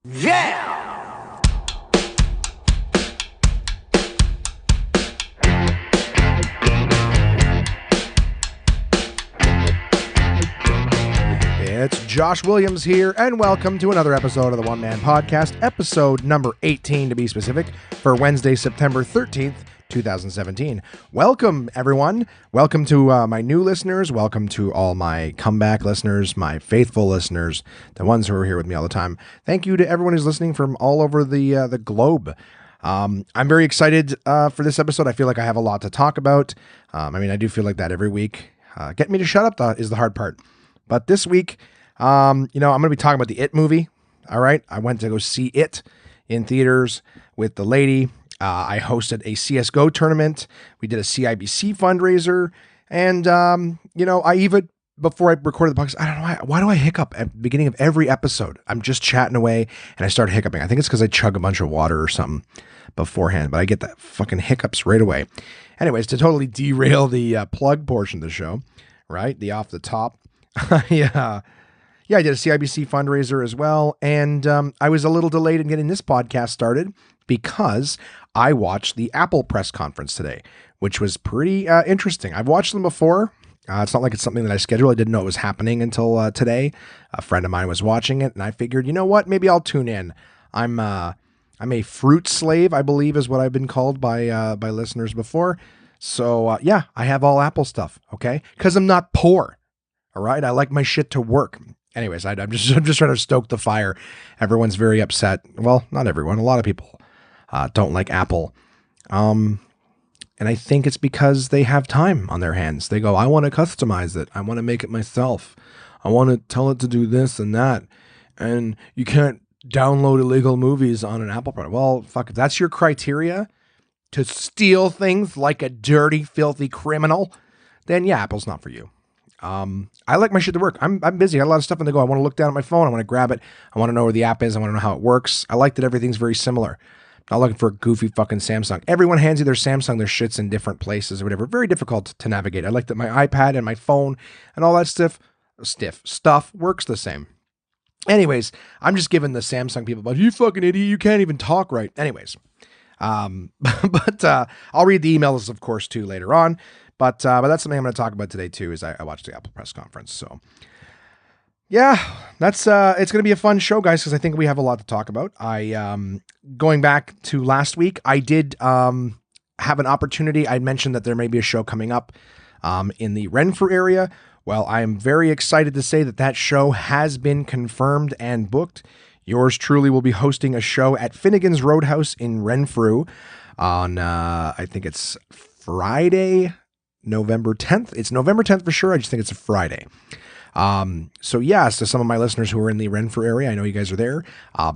Yeah! It's Josh Williams here, and welcome to another episode of the One Man Podcast, episode number 18 to be specific, for Wednesday, September 13th, 2017. Welcome, everyone. Welcome to my new listeners. Welcome to all my comeback listeners, my faithful listeners, the ones who are here with me all the time. Thank you to everyone who's listening from all over the globe. I'm very excited for this episode. I feel like I have a lot to talk about. I do feel like that every week. Getting me to shut up is the hard part. But this week, I'm going to be talking about the It movie. All right. I went to go see It in theaters with the lady. I hosted a CSGO tournament. We did a CIBC fundraiser. And, I even, before I recorded the podcast, I don't know why do I hiccup at the beginning of every episode? I'm just chatting away and I start hiccuping. I think it's because I chug a bunch of water or something beforehand, but I get that fucking hiccups right away. Anyways, to totally derail the plug portion of the show, right? The off the top. Yeah, I did a CIBC fundraiser as well, and I was a little delayed in getting this podcast started because I watched the Apple press conference today, which was pretty interesting. I've watched them before. It's not like it's something that I scheduled. I didn't know it was happening until today. A friend of mine was watching it, and I figured, you know what? Maybe I'll tune in. I'm a fruit slave, I believe, is what I've been called by listeners before. So I have all Apple stuff. Okay, because I'm not poor. All right. I like my shit to work. Anyways, I'm just trying to stoke the fire. Everyone's very upset. Well, not everyone. A lot of people don't like Apple. And I think it's because they have time on their hands. They go, I want to customize it. I want to make it myself. I want to tell it to do this and that. And you can't download illegal movies on an Apple product. Well, fuck, if that's your criteria to steal things like a dirty, filthy criminal, then yeah, Apple's not for you. I like my shit to work. I'm busy. I got a lot of stuff on the go. I want to look down at my phone. I want to grab it. I want to know where the app is. I want to know how it works. I like that everything's very similar. Not looking for a goofy fucking Samsung. Everyone hands you their Samsung, their shit's in different places or whatever. Very difficult to navigate. I like that my iPad and my phone and all that stuff works the same. Anyways, I'm just giving the Samsung people, but you fucking idiot, you can't even talk right. Anyways, but I'll read the emails, of course, too, later on. But that's something I'm going to talk about today too. Is I watched the Apple press conference. So yeah, that's it's going to be a fun show, guys, because I think we have a lot to talk about. Going back to last week, I did have an opportunity. I mentioned that there may be a show coming up in the Renfrew area. Well, I am very excited to say that show has been confirmed and booked. Yours truly will be hosting a show at Finnegan's Roadhouse in Renfrew on I think it's Friday, November 10th. It's November 10th for sure. I just think it's a Friday. So some of my listeners who are in the Renfrew area, I know you guys are there.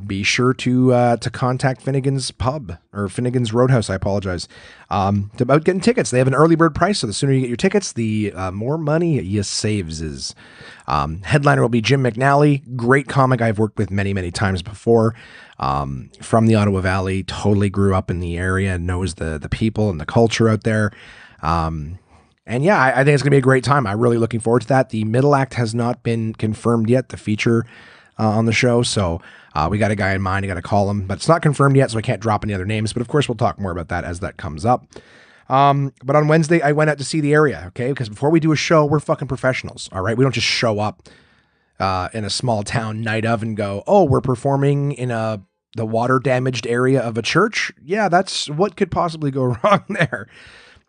Be sure to contact Finnegan's Pub or Finnegan's Roadhouse. I apologize. About getting tickets. They have an early bird price. So the sooner you get your tickets, the more money you saves. Headliner will be Jim McNally. Great comic I've worked with many, many times before. From the Ottawa Valley, totally grew up in the area, knows the people and the culture out there. And yeah, I think it's going to be a great time. I'm really looking forward to that. The middle act has not been confirmed yet, the feature on the show. So we got a guy in mind. I got to call him, but it's not confirmed yet, so I can't drop any other names. But of course, we'll talk more about that as that comes up. But on Wednesday, I went out to see the area, okay? Because before we do a show, we're fucking professionals, all right? We don't just show up in a small town night of and go, oh, we're performing in the water-damaged area of a church? Yeah, that's what could possibly go wrong there.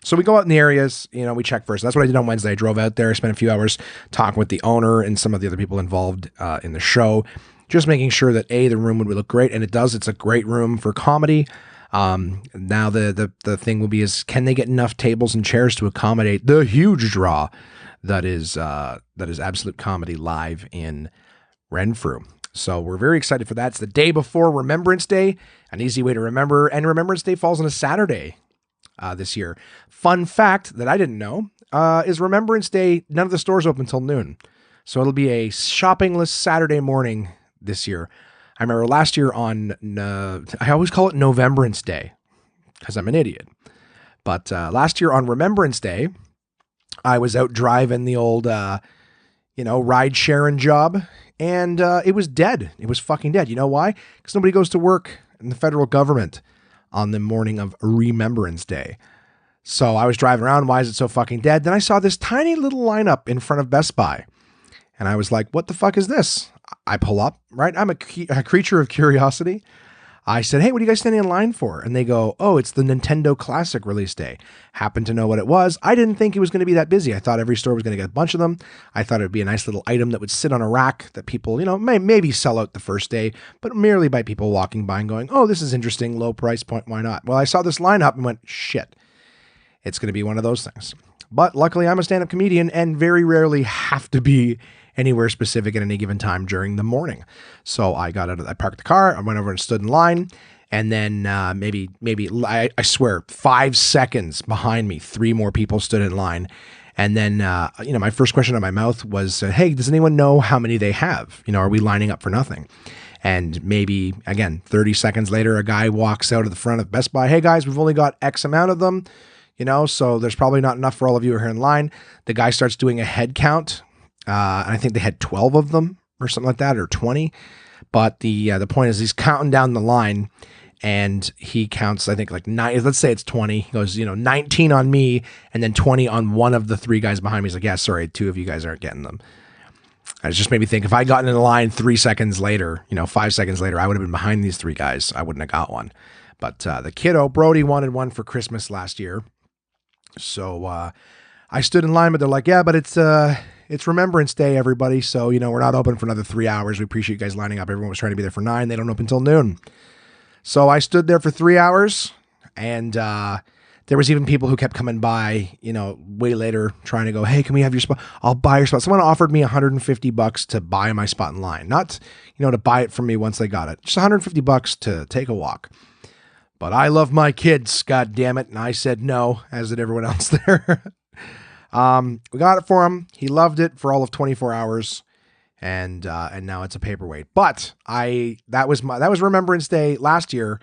So we go out in the areas, we check first. That's what I did on Wednesday. I drove out there, spent a few hours talking with the owner and some of the other people involved in the show, just making sure that the room would look great. And it does. It's a great room for comedy. Now the thing will be is, can they get enough tables and chairs to accommodate the huge draw that is Absolute Comedy live in Renfrew. So we're very excited for that. It's the day before Remembrance Day, an easy way to remember. And Remembrance Day falls on a Saturday this year. Fun fact that I didn't know is Remembrance Day, none of the stores open until noon. So it'll be a shoppingless Saturday morning this year. I remember last year I always call it Novembrance Day because I'm an idiot. But last year on Remembrance Day, I was out driving the old, ride sharing job and it was dead. It was fucking dead. You know why? Because nobody goes to work in the federal government on the morning of Remembrance Day. So I was driving around. Why is it so fucking dead? Then I saw this tiny little lineup in front of Best Buy. And I was like, what the fuck is this? I pull up, right? I'm a creature of curiosity. I said, hey, what are you guys standing in line for? And they go, oh, it's the Nintendo Classic release day. Happened to know what it was. I didn't think it was going to be that busy. I thought every store was going to get a bunch of them. I thought it would be a nice little item that would sit on a rack that people, maybe sell out the first day, but merely by people walking by and going, oh, this is interesting, low price point, why not? Well, I saw this lineup and went, shit, it's going to be one of those things. But luckily, I'm a stand-up comedian and very rarely have to be anywhere specific at any given time during the morning. So I parked the car, I went over and stood in line, and then maybe I swear 5 seconds behind me, 3 more people stood in line. And then, my first question out of my mouth was, hey, does anyone know how many they have? Are we lining up for nothing? And maybe, again, 30 seconds later, a guy walks out of the front of Best Buy. Hey, guys, we've only got X amount of them, so there's probably not enough for all of you who are here in line. The guy starts doing a head count. And I think they had 12 of them or something like that, or 20. But the point is he's counting down the line, and he counts, I think, like 9. Let's say it's 20. He goes, 19 on me, and then 20 on one of the 3 guys behind me. He's like, yeah, sorry, 2 of you guys aren't getting them. It just made me think, if I gotten in the line 3 seconds later, 5 seconds later, I would have been behind these 3 guys. I wouldn't have got one. But the kiddo, Brody, wanted one for Christmas last year. So I stood in line, but they're like, yeah, but it's Remembrance Day, everybody. So, we're not open for another 3 hours. We appreciate you guys lining up. Everyone was trying to be there for 9. They don't open until noon. So I stood there for 3 hours, and there was even people who kept coming by, way later trying to go, hey, can we have your spot? I'll buy your spot. Someone offered me $150 to buy my spot in line. Not, to buy it from me once they got it. Just $150 to take a walk. But I love my kids, God damn it. And I said no, as did everyone else there. We got it for him. He loved it for all of 24 hours. And now it's a paperweight. But that was Remembrance Day last year.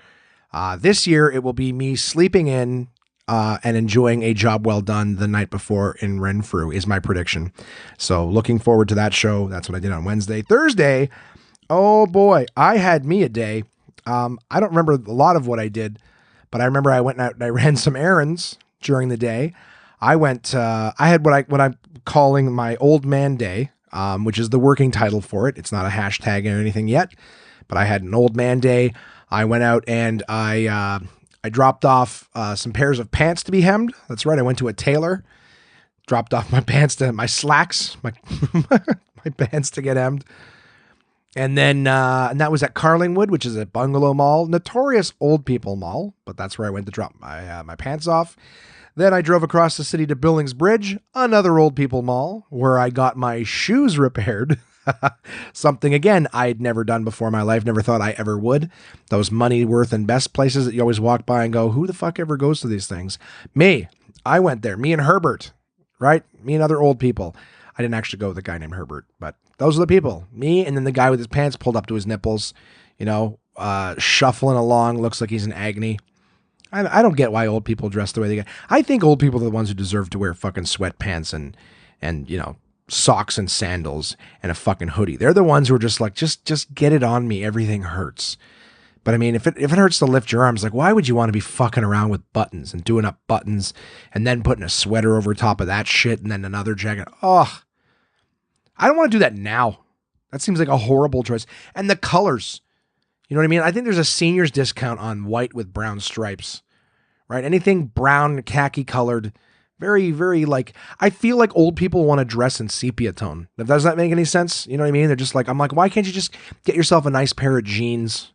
This year it will be me sleeping in and enjoying a job well done the night before in Renfrew is my prediction. So looking forward to that show. That's what I did on Wednesday. Thursday, oh boy, I had me a day. I don't remember a lot of what I did, but I remember I went out and I ran some errands during the day. I had what I'm calling my old man day, which is the working title for it. It's not a hashtag or anything yet, but I had an old man day. I went out and I dropped off some pairs of pants to be hemmed. That's right. I went to a tailor, dropped off my slacks, my pants to get hemmed. And then, and that was at Carlingwood, which is a bungalow mall, notorious old people mall, but that's where I went to drop my pants off. Then I drove across the city to Billings Bridge, another old people mall, where I got my shoes repaired. Something, again, I'd never done before in my life, never thought I ever would. Those money worth and best places that you always walk by and go, who the fuck ever goes to these things? I went there, me and Herbert, right? Me and other old people. I didn't actually go with a guy named Herbert, but those are the people. Me, and then the guy with his pants pulled up to his nipples, shuffling along, looks like he's in agony. I don't get why old people dress the way they get. I think old people are the ones who deserve to wear fucking sweatpants and socks and sandals and a fucking hoodie. They're the ones who are just like, just get it on me. Everything hurts. But I mean, if it hurts to lift your arms, like, why would you want to be fucking around with buttons and doing up buttons and then putting a sweater over top of that shit and then another jacket? Oh, I don't want to do that now. That seems like a horrible choice. And the colors, you know what I mean? I think there's a senior's discount on white with brown stripes, right? Anything brown, khaki colored, very, very I feel like old people want to dress in sepia tone. Does that make any sense? You know what I mean? They're just like, I'm like, why can't you just get yourself a nice pair of jeans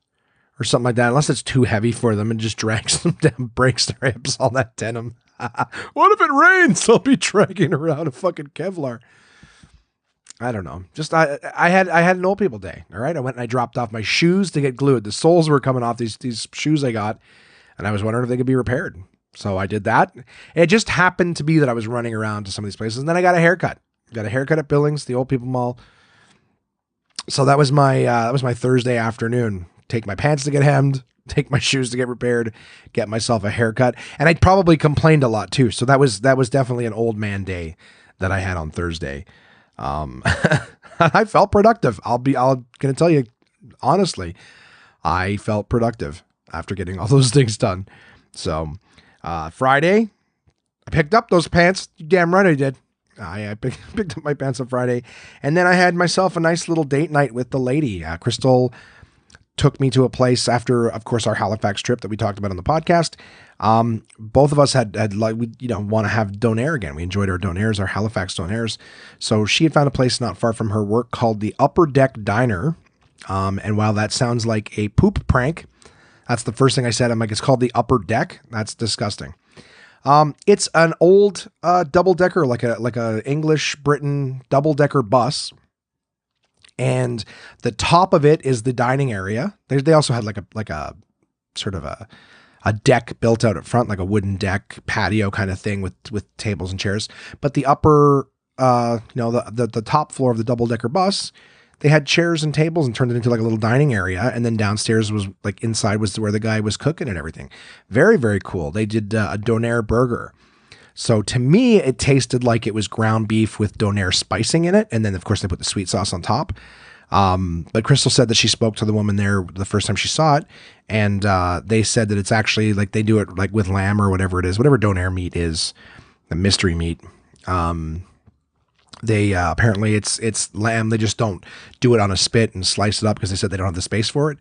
or something like that? Unless it's too heavy for them and just drags them down, breaks their hips, all that denim. What if it rains? I'll be dragging around a fucking Kevlar. I don't know. Just I had an old people day. All right. I went and I dropped off my shoes to get glued. The soles were coming off these shoes I got, and I was wondering if they could be repaired. So I did that. It just happened to be that I was running around to some of these places, and then I got a haircut. Got a haircut at Billings, the old people mall. So that was my Thursday afternoon. Take my pants to get hemmed, take my shoes to get repaired, get myself a haircut, and I probably complained a lot too. So that was definitely an old man day that I had on Thursday. I felt productive. I'll gonna tell you honestly, I felt productive after getting all those things done. So, Friday, I picked up those pants. You damn right I did. I picked up my pants on Friday, and then I had myself a nice little date night with the lady. Crystal took me to a place after, of course, our Halifax trip that we talked about on the podcast. Both of us had like, we, want to have donair again. We enjoyed our donairs, our Halifax donairs. So she had found a place not far from her work called the Upper Deck Diner. And while that sounds like a poop prank, that's the first thing I said. I'm like, it's called the Upper Deck. That's disgusting. It's an old, double decker, like a English Britain double decker bus. And the top of it is the dining area. They also had like a sort of a deck built out at front, like a wooden deck patio kind of thing with tables and chairs. But the upper, the top floor of the double decker bus, they had chairs and tables and turned it into like a little dining area. And then downstairs was like inside was where the guy was cooking and everything. Very, very cool. They did a donair burger. So to me, it tasted like it was ground beef with donair spicing in it. And then, of course, they put the sweet sauce on top. But Crystal said that she spoke to the woman there the first time she saw it. And they said that it's actually like they do it like with lamb or whatever it is, whatever donair meat is, the mystery meat. They apparently it's lamb. They just don't do it on a spit and slice it up because they said they don't have the space for it.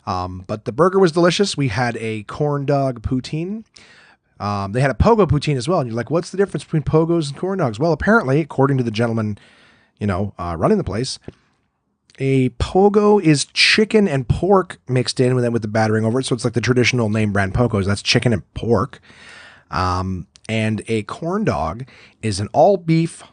But the burger was delicious. We had a corn dog poutine. They had a pogo poutine as well. And you're like, what's the difference between pogos and corn dogs? Well, apparently, according to the gentleman, running the place, a pogo is chicken and pork mixed in with the battering over it. So it's like the traditional name brand pogos. That's chicken and pork. And a corn dog is an all beef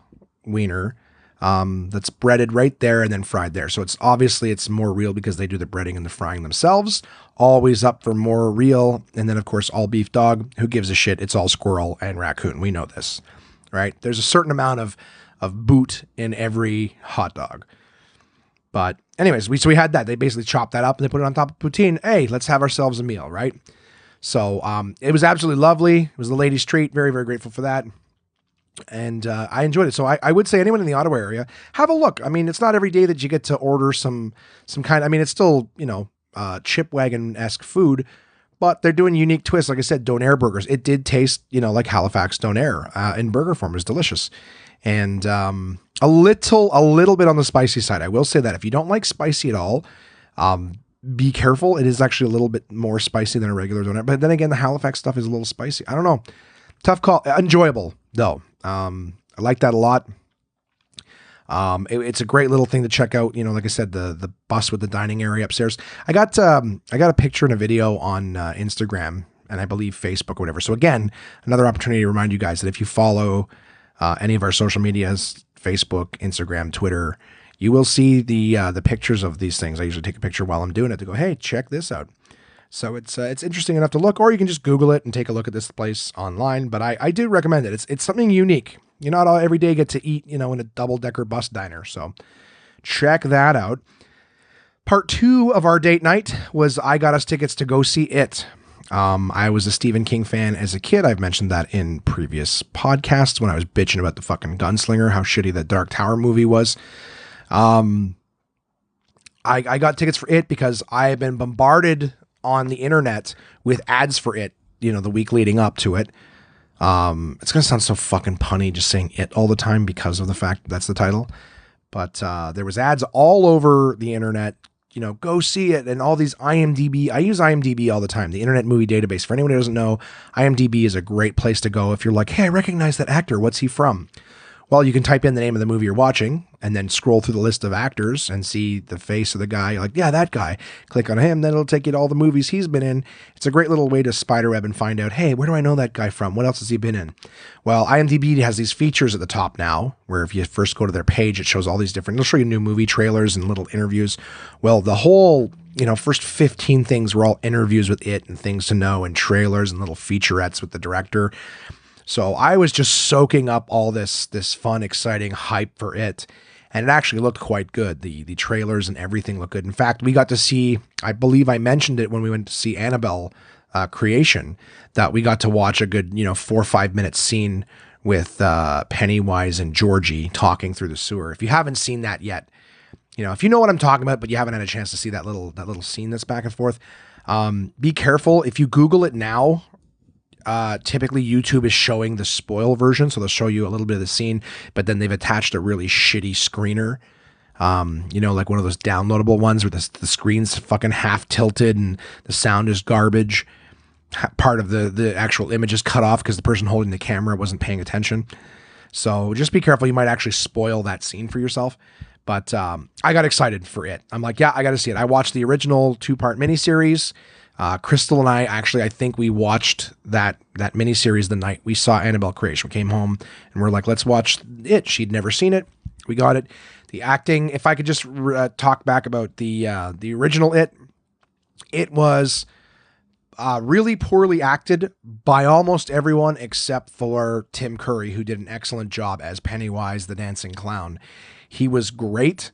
wiener that's breaded right there and then fried there. So it's more real because they do the breading and the frying themselves. Always up for more real. And then, of course, all beef dog. Who gives a shit? It's all squirrel and raccoon. We know this, right? There's a certain amount of boot in every hot dog. But anyways, we had that. They basically chopped that up and they put it on top of poutine. Hey, let's have ourselves a meal, right? So it was absolutely lovely. It was the ladies' treat. Very, very grateful for that. And I enjoyed it. So I would say anyone in the Ottawa area, have a look. I mean, it's not every day that you get to order some kind. I mean, it's still, chip wagon-esque food, but they're doing unique twists. Like I said, donair burgers. It did taste, like Halifax donair in burger form. It was delicious. And a little bit on the spicy side. I will say that if you don't like spicy at all, be careful. It is actually a little bit more spicy than a regular donair. But then again, the Halifax stuff is a little spicy. I don't know. Tough call. Enjoyable though. I like that a lot. It's a great little thing to check out. Like I said, the bus with the dining area upstairs. I got a picture and a video on Instagram and I believe Facebook or whatever. So again, another opportunity to remind you guys that if you follow any of our social medias, Facebook, Instagram, Twitter, you will see the pictures of these things. I usually take a picture while I'm doing it to go, hey, check this out. So it's interesting enough to look, or you can just Google it and take a look at this place online. But I do recommend it. It's something unique. You're not all every day get to eat, in a double-decker bus diner. So check that out. Part 2 of our date night was I got us tickets to go see It. I was a Stephen King fan as a kid. I've mentioned that in previous podcasts when I was bitching about the fucking gunslinger, how shitty that Dark Tower movie was. I got tickets for It because I have been bombarded on the internet with ads for It, the week leading up to it. It's going to sound so fucking punny just saying It all the time because of the fact that that's the title. But there was ads all over the internet, go see it, and all these IMDb. I use IMDb all the time, the Internet Movie Database. For anyone who doesn't know, IMDb is a great place to go if you're like, hey, I recognize that actor. What's he from? Well, you can type in the name of the movie you're watching and then scroll through the list of actors and see the face of the guy. You're like, yeah, that guy. Click on him. Then it'll take you to all the movies he's been in. It's a great little way to spiderweb and find out, hey, where do I know that guy from? What else has he been in? Well, IMDb has these features at the top now where if you first go to their page, it shows all these different, it'll show you new movie trailers and little interviews. Well, the whole, first 15 things were all interviews with It and things to know and trailers and little featurettes with the director. So I was just soaking up all this fun, exciting hype for It. And it actually looked quite good. The trailers and everything looked good. In fact, we got to see, I believe I mentioned it when we went to see Annabelle Creation, that we got to watch a good, 4 or 5 minute scene with Pennywise and Georgie talking through the sewer. If you haven't seen that yet, if you know what I'm talking about, but you haven't had a chance to see that little scene that's back and forth, be careful. If you Google it now, typically YouTube is showing the spoil version, so they'll show you a little bit of the scene, but then they've attached a really shitty screener. Like one of those downloadable ones where the screen's fucking half tilted and the sound is garbage. Part of the actual image is cut off because the person holding the camera wasn't paying attention. So just be careful. You might actually spoil that scene for yourself. But I got excited for it. I'm like, yeah, I got to see it. I watched the original 2-part miniseries. Crystal and I think we watched that miniseries the night we saw Annabelle Creation. We came home and we're like, let's watch it. She'd never seen it. We got it. The acting, if I could just talk back about the original it was really poorly acted by almost everyone except for Tim Curry, who did an excellent job as Pennywise the dancing clown. He was great,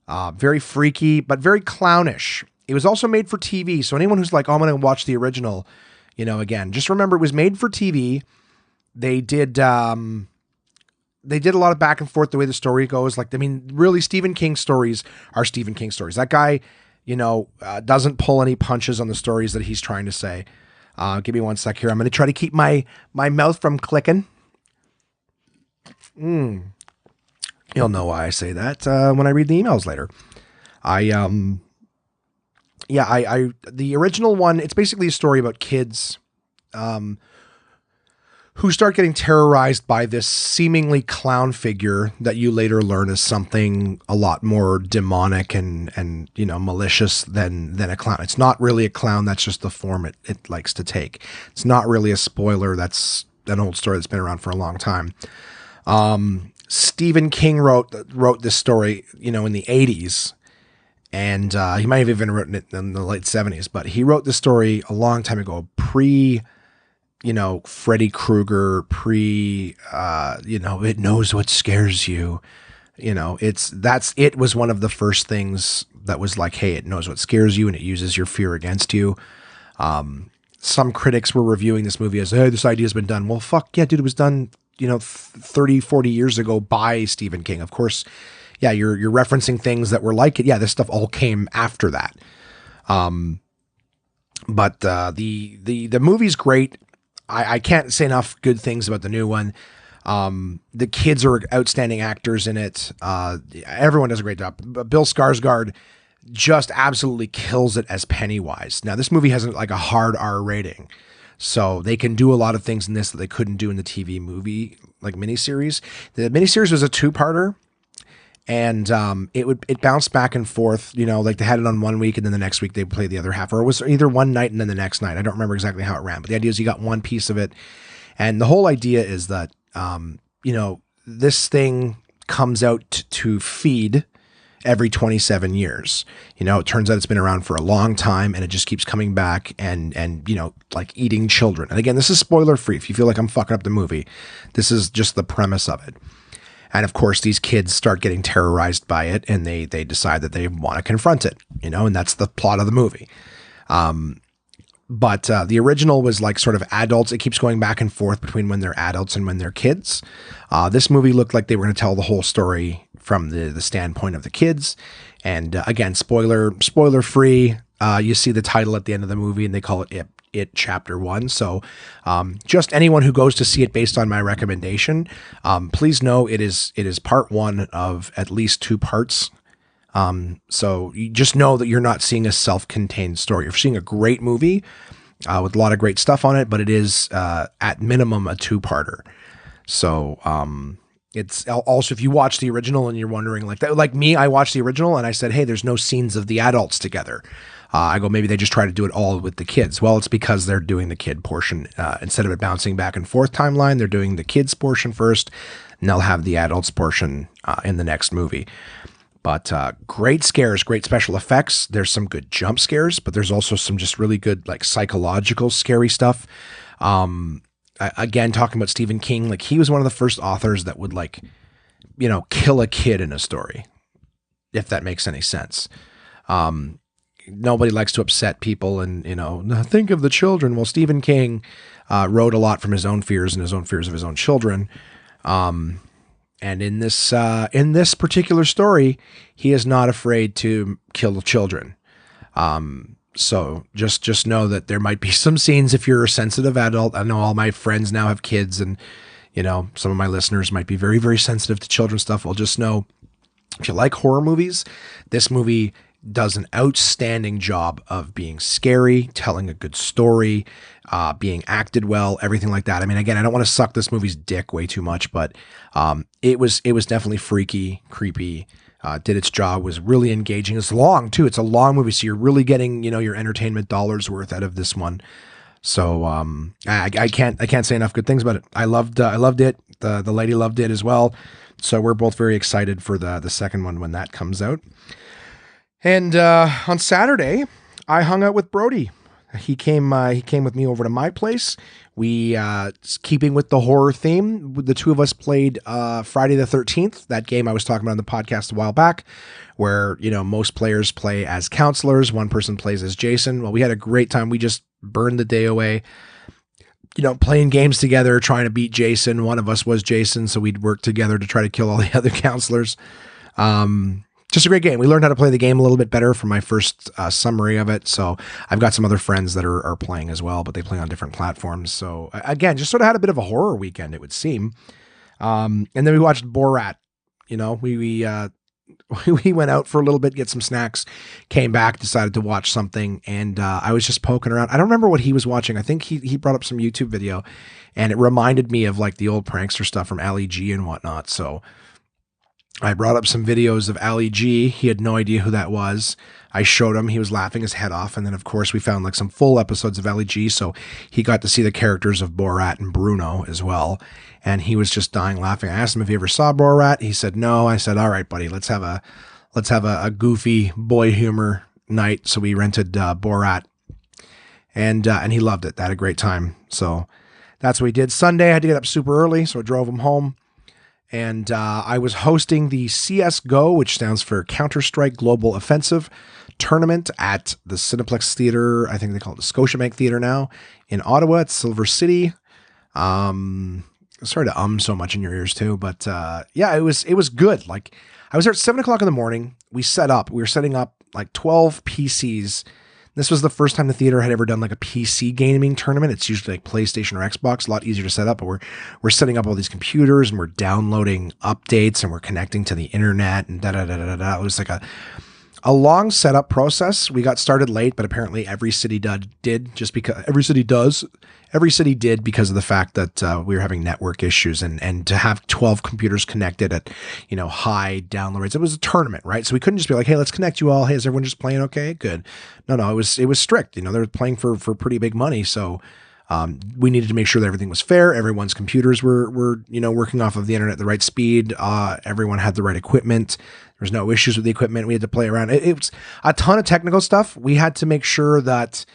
very freaky, but very clownish. It was also made for TV, so anyone who's like, oh, I'm going to watch the original, again, just remember it was made for TV. They did a lot of back and forth the way the story goes. Really, Stephen King stories are Stephen King stories. That guy, doesn't pull any punches on the stories that he's trying to say. Give me one sec here. I'm going to try to keep my mouth from clicking. You'll know why I say that when I read the emails later. The original one, it's basically a story about kids who start getting terrorized by this seemingly clown figure that you later learn is something a lot more demonic and malicious than a clown. It's not really a clown. That's just the form it likes to take. It's not really a spoiler. That's an old story that's been around for a long time. Stephen King wrote this story, in the 80s. And he might have even written it in the late 70s, but he wrote this story a long time ago, Freddy Krueger, it knows what scares you. It was one of the first things that was like, hey, it knows what scares you and it uses your fear against you. Some critics were reviewing this movie as, hey, this idea has been done. Well, fuck yeah, dude, it was done, 30, 40 years ago by Stephen King. Of course, yeah, you're referencing things that were like it. Yeah, this stuff all came after that. But the movie's great. I can't say enough good things about the new one. The kids are outstanding actors in it. Everyone does a great job. Bill Skarsgård just absolutely kills it as Pennywise. Now, this movie has a hard R rating, so they can do a lot of things in this that they couldn't do in the TV movie, miniseries. The miniseries was a 2-parter. And it bounced back and forth, they had it on one week and then the next week they played the other half, or it was either one night and then the next night. I don't remember exactly how it ran, but the idea is you got one piece of it. And the whole idea is that, this thing comes out to feed every 27 years. It turns out it's been around for a long time and it just keeps coming back and eating children. And again, this is spoiler free. If you feel like I'm fucking up the movie, this is just the premise of it. And of course, these kids start getting terrorized by it and they decide that they want to confront it, and that's the plot of the movie. But the original was sort of adults. It keeps going back and forth between when they're adults and when they're kids. This movie looked like they were going to tell the whole story from the standpoint of the kids. And again, spoiler free. You see the title at the end of the movie and they call it Chapter 1. So just anyone who goes to see it based on my recommendation, please know it is part 1 of at least 2 parts. So you just know that you're not seeing a self-contained story. You're seeing a great movie with a lot of great stuff on it, but it is at minimum a 2-parter. So it's also, if you watch the original and you're wondering like me, I watched the original and I said, hey, there's no scenes of the adults together. I go, maybe they just try to do it all with the kids. Well, it's because they're doing the kid portion. Instead of it bouncing back and forth timeline, they're doing the kids portion first, and they'll have the adults portion in the next movie. But great scares, great special effects. There's some good jump scares, but there's also some just really good psychological scary stuff. Again, talking about Stephen King, he was one of the first authors that would kill a kid in a story, if that makes any sense. Nobody likes to upset people and, think of the children. Well, Stephen King wrote a lot from his own fears and his own fears of his own children. And in this particular story, he is not afraid to kill children. So just know that there might be some scenes if you're a sensitive adult. I know all my friends now have kids, and some of my listeners might be very, very sensitive to children's stuff. Well, just know if you like horror movies, this movie does an outstanding job of being scary, telling a good story, being acted well, everything like that. I mean, again, I don't want to suck this movie's dick way too much, but it was definitely freaky, creepy. Did its job, was really engaging. It's long too. It's a long movie, so you're really getting your entertainment dollars worth out of this one. So I can't say enough good things about it. I loved it. The lady loved it as well. So we're both very excited for the second one when that comes out. And on Saturday, I hung out with Brody. He came with me over to my place. We, keeping with the horror theme, the two of us played Friday the 13th, that game I was talking about on the podcast a while back, where, most players play as counselors. One person plays as Jason. Well, we had a great time. We just burned the day away, playing games together, trying to beat Jason. One of us was Jason, so we'd work together to try to kill all the other counselors. Just a great game. We learned how to play the game a little bit better from my first summary of it. So I've got some other friends that are playing as well, but they play on different platforms. So again, just sort of had a bit of a horror weekend, it would seem. And then we watched Borat. We went out for a little bit, get some snacks, came back, decided to watch something. And I was just poking around. I don't remember what he was watching. I think he brought up some YouTube video, and it reminded me of like the old prankster stuff from Ali G and whatnot. So I brought up some videos of Ali G. He had no idea who that was. I showed him. He was laughing his head off. And then, of course, we found like some full episodes of Ali G. So he got to see the characters of Borat and Bruno as well. And he was just dying laughing. I asked him if he ever saw Borat. He said no. I said, all right, buddy, let's have a goofy boy humor night. So we rented Borat. And he loved it. They had a great time. So that's what we did. Sunday, I had to get up super early, so I drove him home. And I was hosting the CSGO, which stands for Counter-Strike Global Offensive tournament at the Cineplex Theater. I think they call it the Scotiabank Theater now in Ottawa at Silver City. Sorry to so much in your ears too, but yeah, it was good. Like I was there at 7:00 in the morning. We were setting up like 12 PCs. This was the first time the theater had ever done like a PC gaming tournament. It's usually like PlayStation or Xbox, a lot easier to set up, but we're setting up all these computers and we're downloading updates and we're connecting to the internet and da-da-da-da-da. It was like a long setup process. We got started late, but apparently every city did just because every city did because of the fact that we were having network issues and to have 12 computers connected at, high download rates. It was a tournament, right? So we couldn't just be like, hey, let's connect you all. Hey, is everyone just playing okay? Good. No, it was strict. They were playing for pretty big money. So we needed to make sure that everything was fair. Everyone's computers were working off of the internet at the right speed. Everyone had the right equipment. There was no issues with the equipment. We had to play around. It was a ton of technical stuff. We had to make sure that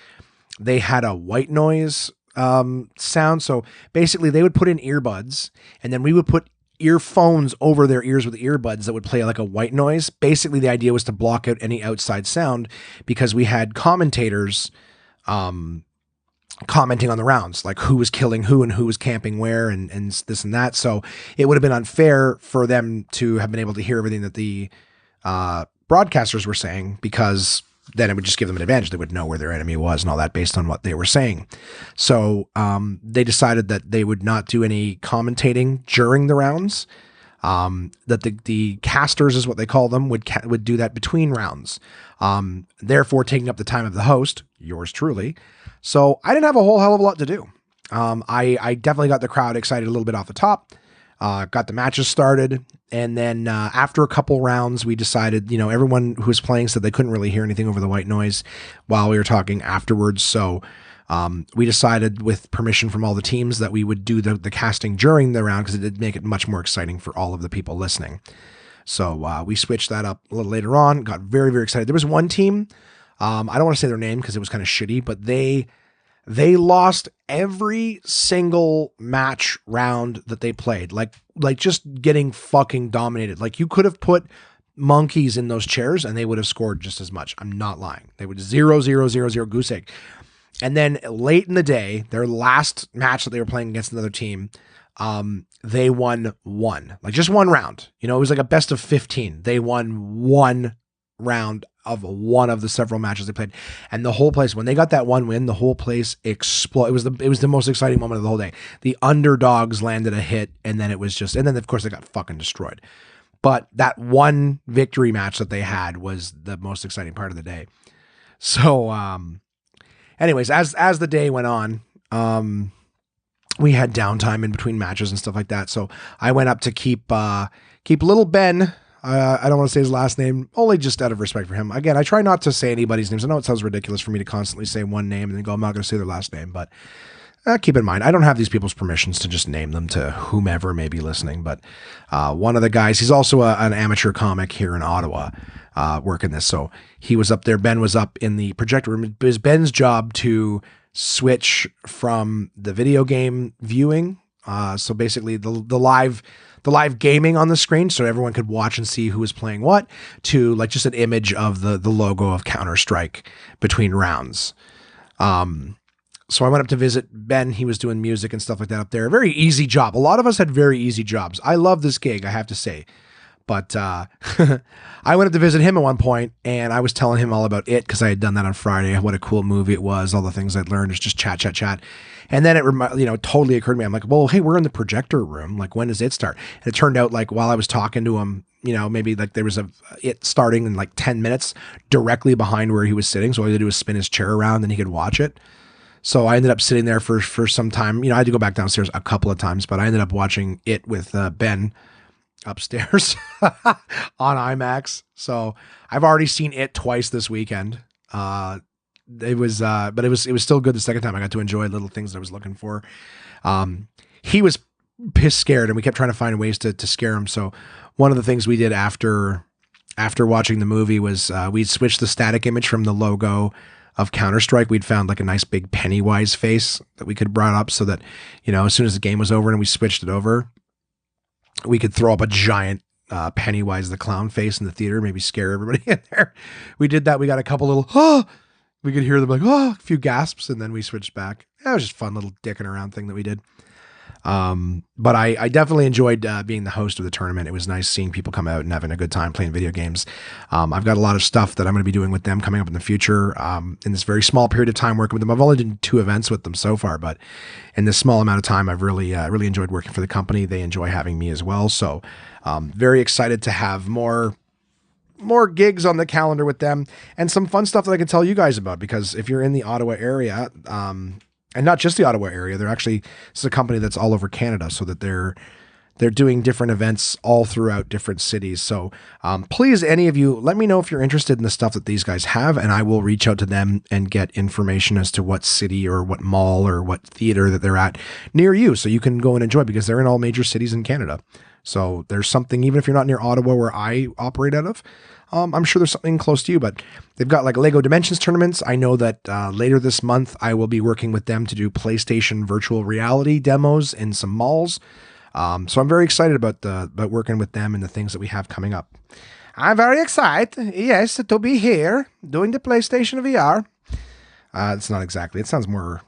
they had a white noise sound. So basically they would put in earbuds and then we would put earphones over their ears with earbuds that would play like a white noise. Basically the idea was to block out any outside sound because we had commentators, commenting on the rounds, like who was killing who and who was camping where and this and that. So it would have been unfair for them to have been able to hear everything that the broadcasters were saying, because then it would just give them an advantage. They would know where their enemy was and all that based on what they were saying. So they decided that they would not do any commentating during the rounds, that the casters is what they call them would do that between rounds, therefore taking up the time of the host, yours truly. So I didn't have a whole hell of a lot to do. I definitely got the crowd excited a little bit off the top, got the matches started. And then after a couple rounds, we decided, everyone who was playing said they couldn't really hear anything over the white noise while we were talking afterwards. So we decided, with permission from all the teams, that we would do the casting during the round because it did make it much more exciting for all of the people listening. So we switched that up a little later on, got very, very excited. There was one team, I don't want to say their name because it was kind of shitty, but they lost every single match round that they played, like just getting fucking dominated. Like you could have put monkeys in those chairs and they would have scored just as much. I'm not lying. They would 0-0-0-0 goose egg. And then late in the day, their last match that they were playing against another team, They won one, like just one round. You know, it was like a best of 15. They won one round of one of the several matches they played, and the whole place, when they got that one win, the whole place exploded. It was the most exciting moment of the whole day. The underdogs landed a hit, and then of course they got fucking destroyed. But that one victory match that they had was the most exciting part of the day. So, anyways, as the day went on, we had downtime in between matches and stuff like that. So I went up to keep little Ben. I don't want to say his last name, only just out of respect for him. Again, I try not to say anybody's names. I know it sounds ridiculous for me to constantly say one name and then go, I'm not going to say their last name, but keep in mind, I don't have these people's permissions to just name them to whomever may be listening. But one of the guys, he's also an amateur comic here in Ottawa, working this. So he was up there. Ben was up in the projector room. It was Ben's job to switch from the video game viewing. So basically the live gaming on the screen, so everyone could watch and see who was playing what, to like just an image of the logo of Counter-Strike between rounds. So I went up to visit Ben. He was doing music and stuff like that up there. A very easy job. A lot of us had very easy jobs. I love this gig, I have to say. But I went up to visit him at one point, and I was telling him all about It, because I had done that on Friday, what a cool movie it was, all the things I'd learned. It's just chat. And then it totally occurred to me. I'm like, well, hey, we're in the projector room. Like, when does It start? And it turned out, like, while I was talking to him, maybe like there was It starting in like 10 minutes directly behind where he was sitting. So all he had to do was spin his chair around and he could watch it. So I ended up sitting there for some time. I had to go back downstairs a couple of times, but I ended up watching It with Ben upstairs on IMAX. So I've already seen It twice this weekend. It was still good the second time. I got to enjoy little things that I was looking for. He was piss scared, and we kept trying to find ways to scare him. So one of the things we did after watching the movie was we'd switched the static image from the logo of Counter-Strike. We'd found like a nice big Pennywise face that we could bring up, so that, as soon as the game was over and we switched it over, we could throw up a giant Pennywise the clown face in the theater, maybe scare everybody in there. We did that. We got a couple little, we could hear them like, a few gasps, and then we switched back. That was just a fun little dicking around thing that we did. But I definitely enjoyed being the host of the tournament. It was nice seeing people come out and having a good time playing video games. I've got a lot of stuff that I'm going to be doing with them coming up in the future. In this very small period of time working with them, I've only done 2 events with them so far, but in this small amount of time, I've really enjoyed working for the company. They enjoy having me as well. So, very excited to have more gigs on the calendar with them, and some fun stuff that I can tell you guys about, because if you're in the Ottawa area, and not just the Ottawa area, it's a company that's all over Canada, so that they're doing different events all throughout different cities. So please, any of you, let me know if you're interested in the stuff that these guys have, and I will reach out to them and get information as to what city or what mall or what theater that they're at near you, so you can go and enjoy, because they're in all major cities in Canada. So there's something, even if you're not near Ottawa where I operate out of, I'm sure there's something close to you. But they've got like Lego Dimensions tournaments. I know that later this month, I will be working with them to do PlayStation virtual reality demos in some malls. So I'm very excited about working with them and the things that we have coming up. I'm very excited, yes, to be here doing the PlayStation VR. It's not exactly, it sounds more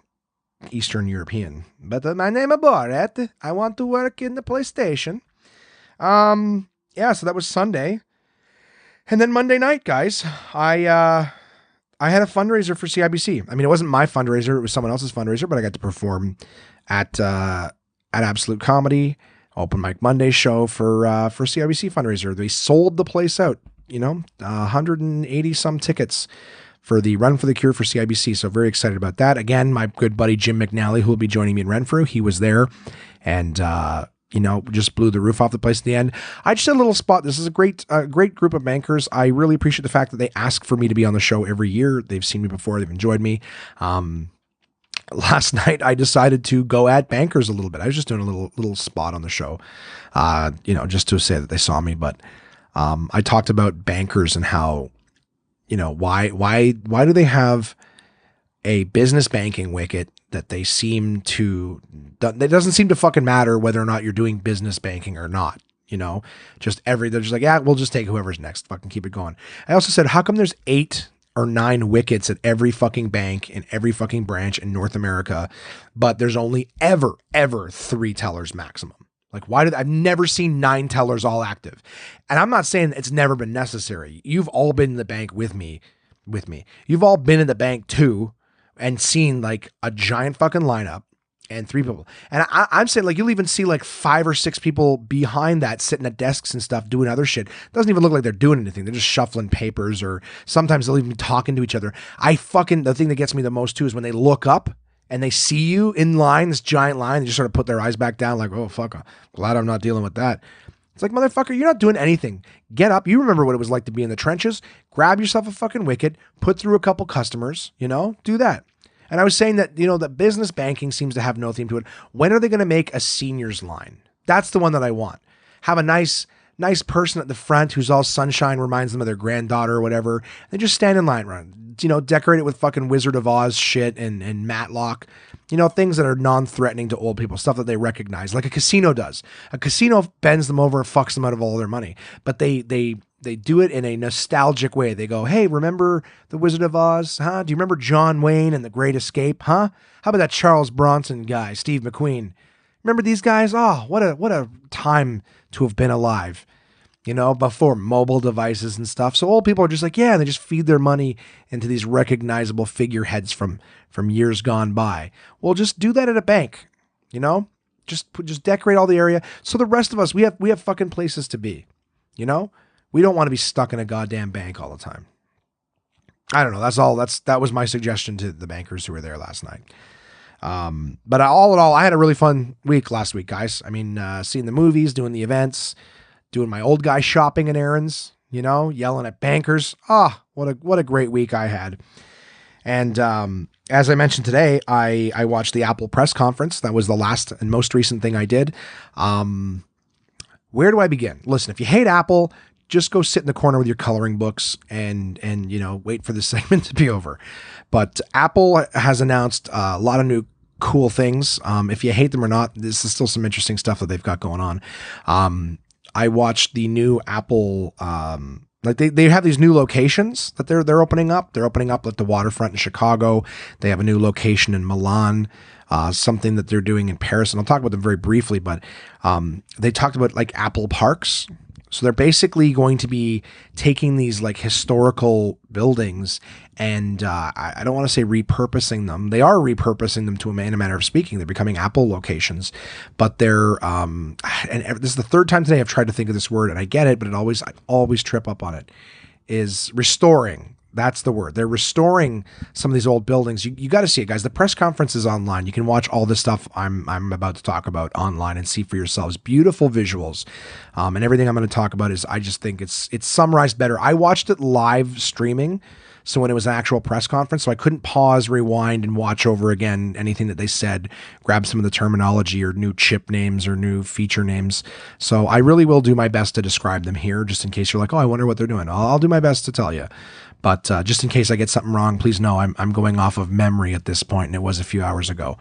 Eastern European, but my name is Borat. I want to work in the PlayStation. So that was Sunday. And then Monday night, guys, I had a fundraiser for CIBC. I mean, it wasn't my fundraiser, it was someone else's fundraiser, but I got to perform at Absolute Comedy, Open Mic Monday show for CIBC fundraiser. They sold the place out, 180 some tickets for the Run for the Cure for CIBC. So very excited about that. Again, my good buddy Jim McNally, who will be joining me in Renfrew, he was there, and just blew the roof off the place at the end. I just had a little spot. This is a great group of bankers. I really appreciate the fact that they ask for me to be on the show every year. They've seen me before. They've enjoyed me. Last night I decided to go at bankers a little bit. I was just doing a little spot on the show, just to say that they saw me. But I talked about bankers and how, why do they have a business banking wicket that they seem to, it doesn't seem to fucking matter whether or not you're doing business banking or not, they're just like, yeah, we'll just take whoever's next, fucking keep it going. I also said, how come there's 8 or 9 wickets at every fucking bank in every fucking branch in North America, but there's only ever 3 tellers maximum. Like, I've never seen 9 tellers all active. And I'm not saying it's never been necessary. You've all been in the bank with me. You've all been in the bank too and seen like a giant fucking lineup and 3 people. And I'm saying, like, you'll even see like 5 or 6 people behind that sitting at desks and stuff doing other shit. Doesn't even look like they're doing anything. They're just shuffling papers, or sometimes they'll even be talking to each other. The thing that gets me the most too is when they look up and they see you in line, this giant line, they just sort of put their eyes back down like, oh, fuck, I'm glad I'm not dealing with that. It's like, motherfucker, you're not doing anything. Get up. You remember what it was like to be in the trenches. Grab yourself a fucking wicket, put through a couple customers, do that. And I was saying that, that business banking seems to have no theme to it. When are they going to make a seniors line? That's the one that I want. Have a nice person at the front who's all sunshine, reminds them of their granddaughter or whatever. They just stand in line, decorate it with fucking Wizard of Oz shit and Matlock. Things that are non-threatening to old people, stuff that they recognize, like a casino does. A casino bends them over and fucks them out of all their money. But they do it in a nostalgic way. They go, hey, remember the Wizard of Oz? Huh? Do you remember John Wayne and the Great Escape? Huh? How about that Charles Bronson guy, Steve McQueen? Remember these guys? Oh, what a time to have been alive, before mobile devices and stuff. So old people are just like, yeah, they just feed their money into these recognizable figureheads from years gone by. Well, just do that at a bank, just decorate all the area. So the rest of us, we have fucking places to be, we don't want to be stuck in a goddamn bank all the time. I don't know. That was my suggestion to the bankers who were there last night. But all in all, I had a really fun week last week, guys. I mean, seeing the movies, doing the events, doing my old guy shopping and errands, yelling at bankers. What a great week I had. And, as I mentioned today, I watched the Apple press conference. That was the last and most recent thing I did. Where do I begin? Listen, if you hate Apple, just go sit in the corner with your coloring books and wait for this segment to be over. But Apple has announced a lot of new cool things. If you hate them or not, this is still some interesting stuff that they've got going on. I watched the new Apple, they have these new locations that they're opening up. They're opening up at the waterfront in Chicago. They have a new location in Milan, something that they're doing in Paris. And I'll talk about them very briefly, but they talked about like Apple Parks. So they're basically going to be taking these like historical buildings and I don't want to say repurposing them. They are repurposing them in a manner of speaking. They're becoming Apple locations, but they're and this is the third time today I've tried to think of this word, and I get it, but I always trip up on it. Is restoring. That's the word. They're restoring some of these old buildings. You got to see it, guys. The press conference is online. You can watch all this stuff I'm about to talk about online and see for yourselves. Beautiful visuals, and everything I'm going to talk about is, I just think it's summarized better. I watched it live streaming, so when it was an actual press conference, so I couldn't pause, rewind, and watch over again anything that they said, grab some of the terminology or new chip names or new feature names. So I really will do my best to describe them here, just in case you're like, oh, I wonder what they're doing. I'll do my best to tell you. But just in case I get something wrong, please know I'm going off of memory at this point, and it was a few hours ago.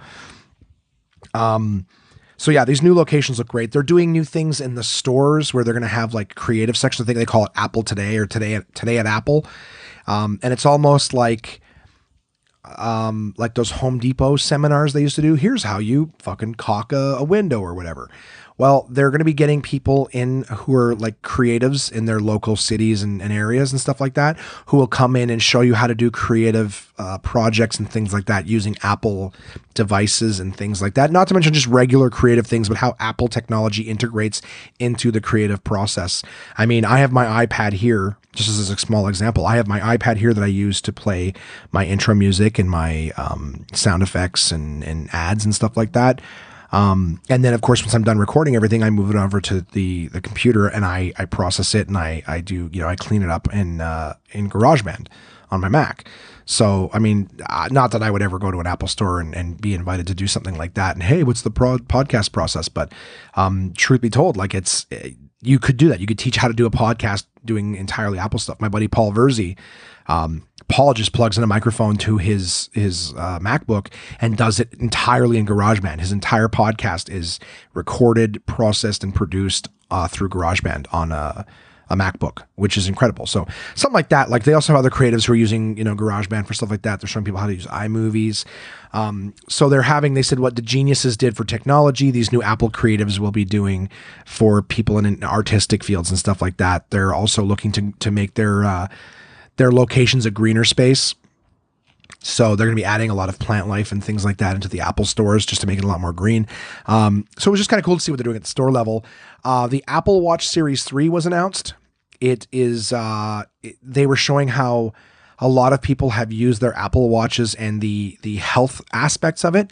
So yeah, these new locations look great. They're doing new things in the stores where they're going to have like creative sections. I think they call it Apple Today or Today at Apple. And it's almost like those Home Depot seminars they used to do. Here's how you fucking caulk a window or whatever. Well, they're going to be getting people in who are like creatives in their local cities and areas and stuff like that, who will come in and show you how to do creative projects and things like that using Apple devices and things like that. Not to mention just regular creative things, but how Apple technology integrates into the creative process. I mean, I have my iPad here, just as a small example. I have my iPad here that I use to play my intro music and my sound effects and ads and stuff like that. And then of course, once I'm done recording everything, I move it over to the computer and I process it and I do, I clean it up in GarageBand on my Mac. So, I mean, not that I would ever go to an Apple store and be invited to do something like that. And hey, what's the podcast process? But, truth be told, like you could do that. You could teach how to do a podcast doing entirely Apple stuff. My buddy, Paul Verzi, Paul just plugs in a microphone to his MacBook and does it entirely in GarageBand. His entire podcast is recorded, processed, and produced through GarageBand on a a MacBook, which is incredible. So something like that. Like they also have other creatives who are using, GarageBand for stuff like that. They're showing people how to use iMovies. So they said what the geniuses did for technology, these new Apple creatives will be doing for people in artistic fields and stuff like that. They're also looking to make their locations a greener space. So they're going to be adding a lot of plant life and things like that into the Apple stores just to make it a lot more green. So it was just kind of cool to see what they're doing at the store level. The Apple Watch Series 3 was announced. They were showing how a lot of people have used their Apple Watches and the health aspects of it.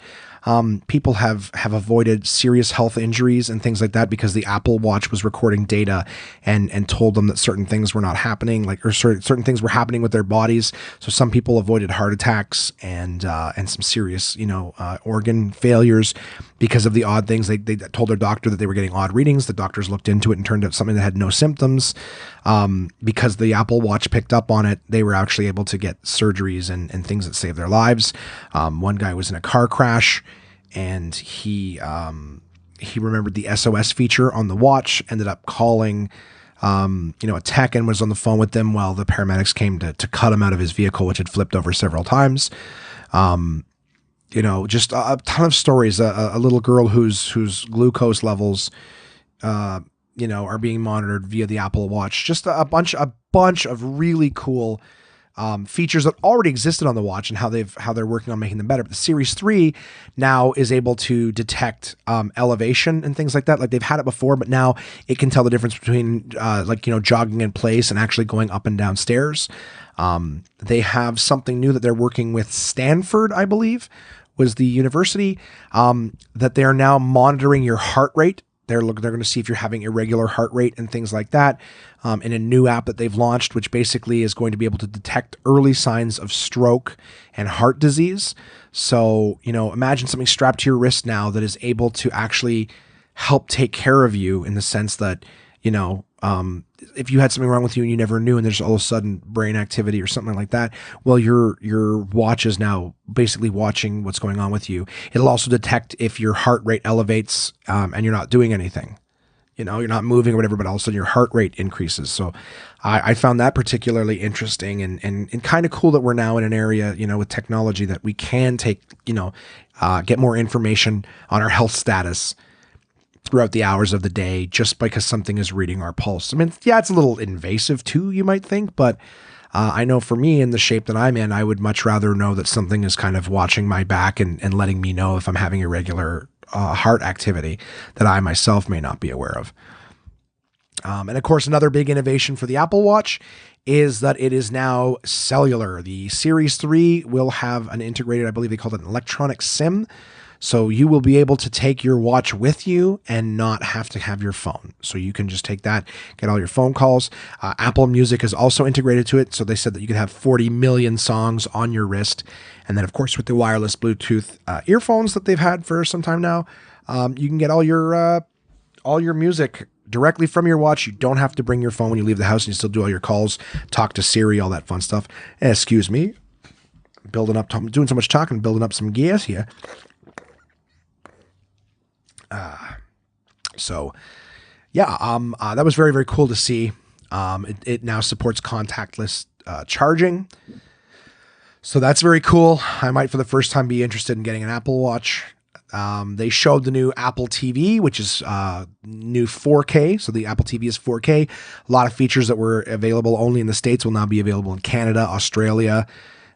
People have avoided serious health injuries and things like that because the Apple Watch was recording data and told them that certain things were not happening, or certain things were happening with their bodies. So some people avoided heart attacks and some serious, organ failures because of the odd things. They told their doctor that they were getting odd readings. The doctors looked into it and turned out something that had no symptoms. Because the Apple Watch picked up on it, they were actually able to get surgeries and things that saved their lives. One guy was in a car crash, and he remembered the SOS feature on the watch, ended up calling a tech, and was on the phone with them while the paramedics came to cut him out of his vehicle, which had flipped over several times. Just a ton of stories. A little girl whose glucose levels are being monitored via the Apple Watch. Just a bunch of really cool features that already existed on the watch and how they're working on making them better. But the Series 3 now is able to detect elevation and things like that. Like they've had it before, but now it can tell the difference between jogging in place and actually going up and down stairs. They have something new that they're working with Stanford, I believe, was the university, that they are now monitoring your heart rate. They're going to see if you're having irregular heart rate and things like that, in a new app that they've launched, which basically is going to be able to detect early signs of stroke and heart disease. So, imagine something strapped to your wrist now that is able to actually help take care of you in the sense that, if you had something wrong with you and you never knew, and there's all of a sudden brain activity or something like that, well, your watch is now basically watching what's going on with you. It'll also detect if your heart rate elevates and you're not doing anything. You're not moving or whatever, but all of a sudden your heart rate increases. So I found that particularly interesting and kind of cool that we're now in an area, with technology that we can take, get more information on our health status throughout the hours of the day just because something is reading our pulse. I mean, yeah, it's a little invasive too, you might think, but I know for me in the shape that I'm in, I would much rather know that something is kind of watching my back and letting me know if I'm having irregular heart activity that I myself may not be aware of. And of course, another big innovation for the Apple Watch is that it is now cellular. The Series 3 will have an integrated, I believe they call it an electronic SIM. So you will be able to take your watch with you and not have to have your phone. So you can just take that, get all your phone calls. Apple Music is also integrated to it. So they said that you could have 40 million songs on your wrist. And then, of course, with the wireless Bluetooth earphones that they've had for some time now, you can get all your music directly from your watch. You don't have to bring your phone when you leave the house, and you still do all your calls, talk to Siri, all that fun stuff. Excuse me, doing so much talking, building up some gas here. That was very, very cool to see. It now supports contactless charging. So that's very cool. I might for the first time be interested in getting an Apple Watch. They showed the new Apple TV, which is new 4K. So the Apple TV is 4K. A lot of features that were available only in the States will now be available in Canada, Australia,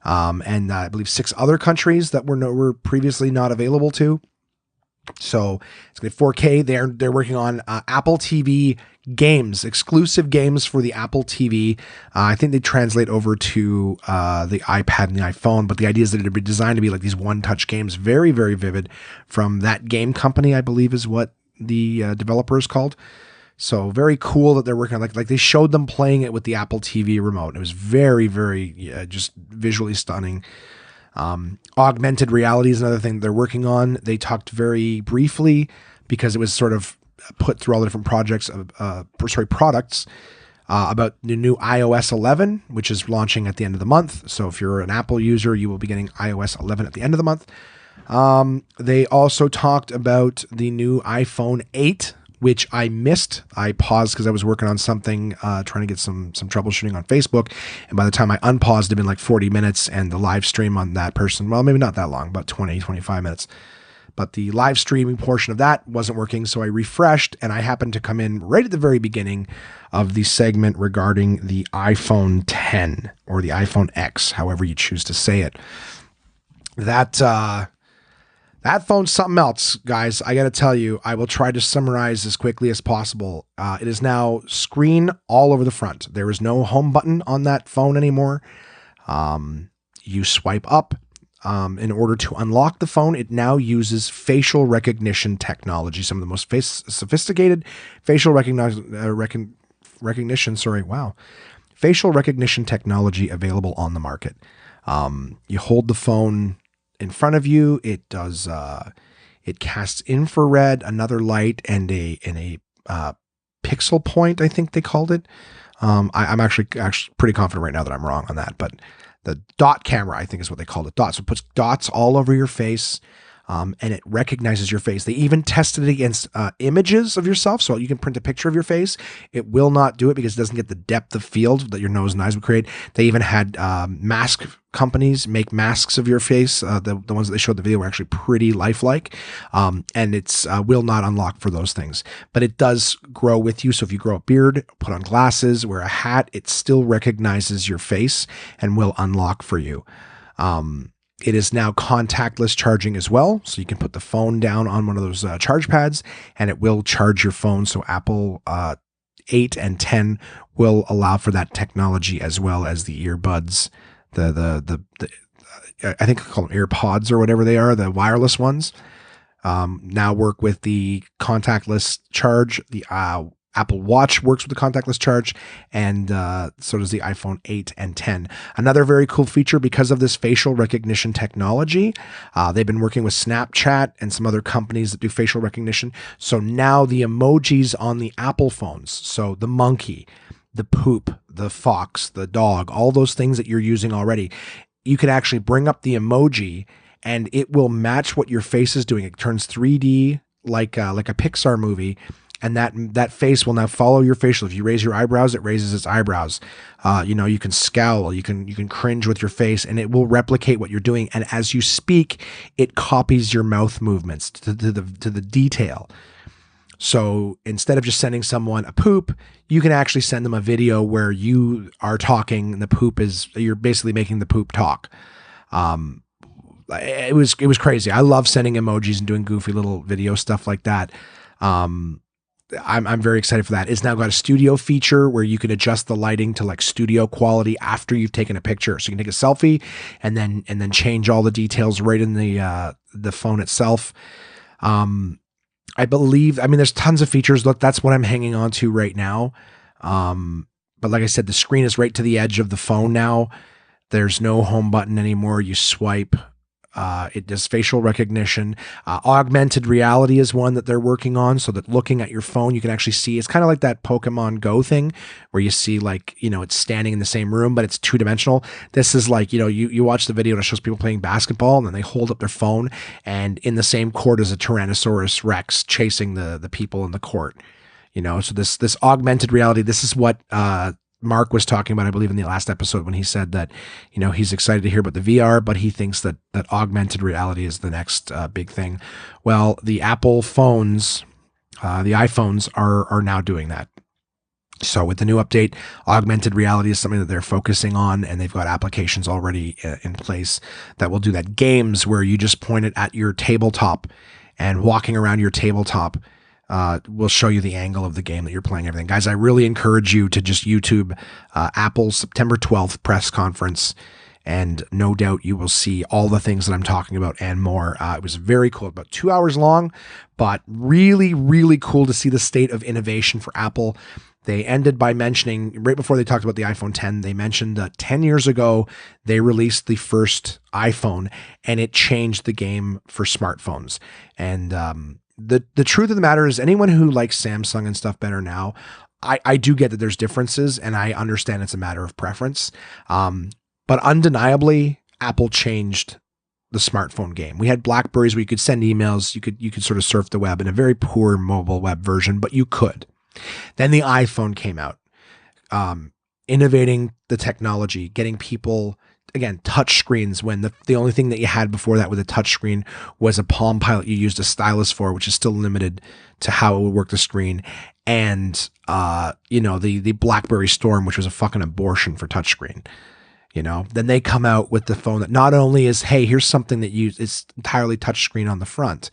and I believe 6 other countries that were previously not available to. So it's going to be 4K. They're working on Apple TV games, exclusive games for the Apple TV. I think they translate over to the iPad and the iPhone, but the idea is that it'll be designed to be like these one-touch games, very, very vivid, from that game company, I believe is what the developer is called. So very cool that they're working on, like they showed them playing it with the Apple TV remote. It was very, very, just visually stunning. Augmented reality is another thing they're working on. They talked very briefly because it was sort of put through all the different products about the new iOS 11, which is launching at the end of the month. So if you're an Apple user, you will be getting iOS 11 at the end of the month. They also talked about the new iPhone 8, which I missed. I paused because I was working on something, trying to get some troubleshooting on Facebook. And by the time I unpaused, it had been like 40 minutes, and the live stream on that person, well, maybe not that long, about 20, 25 minutes. But the live streaming portion of that wasn't working, so I refreshed, and I happened to come in right at the very beginning of the segment regarding the iPhone 10 or the iPhone X, however you choose to say it. That phone's something else, guys. I got to tell you, I will try to summarize as quickly as possible. It is now screen all over the front. There is no home button on that phone anymore. You swipe up. In order to unlock the phone, it now uses facial recognition technology, some of the most sophisticated facial recognition technology available on the market. You hold the phone in front of you. It does. It casts infrared, another light, and a pixel point, I think they called it. I'm actually pretty confident right now that I'm wrong on that, but the dot camera, I think is what they called it. Dots. So it puts dots all over your face, and it recognizes your face. They even tested it against images of yourself. So you can print a picture of your face. It will not do it because it doesn't get the depth of field that your nose and eyes would create. They even had mask companies make masks of your face. The ones that they showed the video were actually pretty lifelike, and it's will not unlock for those things. But it does grow with you. So if you grow a beard, put on glasses, wear a hat, it still recognizes your face and will unlock for you. It is now contactless charging as well. So you can put the phone down on one of those charge pads and it will charge your phone. So Apple 8 and 10 will allow for that technology, as well as the earbuds, the I think I call them AirPods or whatever they are, the wireless ones, now work with the contactless charge. The Apple Watch works with the contactless charge, and so does the iPhone 8 and 10. Another very cool feature, because of this facial recognition technology, they've been working with Snapchat and some other companies that do facial recognition. So now the emojis on the Apple phones, so the monkey, the poop, the fox, the dog, all those things that you're using already, you can actually bring up the emoji and it will match what your face is doing. It turns 3D like a Pixar movie. And that face will now follow your facial. If you raise your eyebrows, it raises its eyebrows. You can scowl, you can cringe with your face, and it will replicate what you're doing. And as you speak, it copies your mouth movements to the detail. So instead of just sending someone a poop, you can actually send them a video where you are talking, and you're basically making the poop talk. It was crazy. I love sending emojis and doing goofy little video stuff like that. I'm very excited for that. It's now got a studio feature where you can adjust the lighting to like studio quality after you've taken a picture. So you can take a selfie and then change all the details right in the phone itself. I believe, there's tons of features. Look, that's what I'm hanging on to right now. But like I said, the screen is right to the edge of the phone now. There's no home button anymore. You swipe. It does facial recognition. Augmented reality is one that they're working on, so that looking at your phone, you can actually see. It's kind of like that Pokemon Go thing where you see it's standing in the same room, but it's two-dimensional. This is like, you watch the video and it shows people playing basketball and then they hold up their phone and in the same court is a Tyrannosaurus Rex chasing the people in the court. So this augmented reality, this is what, Mark was talking about, I believe, in the last episode when he said that, he's excited to hear about the VR, but he thinks that augmented reality is the next big thing. Well, the Apple phones, the iPhones are now doing that. So with the new update, augmented reality is something that they're focusing on, and they've got applications already in place that will do that. Games where you just point it at your tabletop and walking around your tabletop will show you the angle of the game that you're playing, everything. Guys, I really encourage you to just YouTube Apple's September 12th press conference, and no doubt you will see all the things that I'm talking about and more. It was very cool, about 2 hours long, but really, really cool to see the state of innovation for Apple. They ended by mentioning, right before they talked about the iPhone 10, they mentioned that 10 years ago, they released the first iPhone, and it changed the game for smartphones. And the truth of the matter is, anyone who likes Samsung and stuff better now, I do get that there's differences, and I understand it's a matter of preference. But undeniably, Apple changed the smartphone game. We had Blackberries where you could send emails, you could sort of surf the web in a very poor mobile web version, but you could. Then the iPhone came out, innovating the technology, getting people, again, touch screens, when the only thing that you had before that with a touch screen was a Palm Pilot you used a stylus for, which is still limited to how it would work the screen. And, the BlackBerry Storm, which was a fucking abortion for touchscreen. Then they come out with the phone that not only is, hey, here's something that it's entirely touchscreen on the front,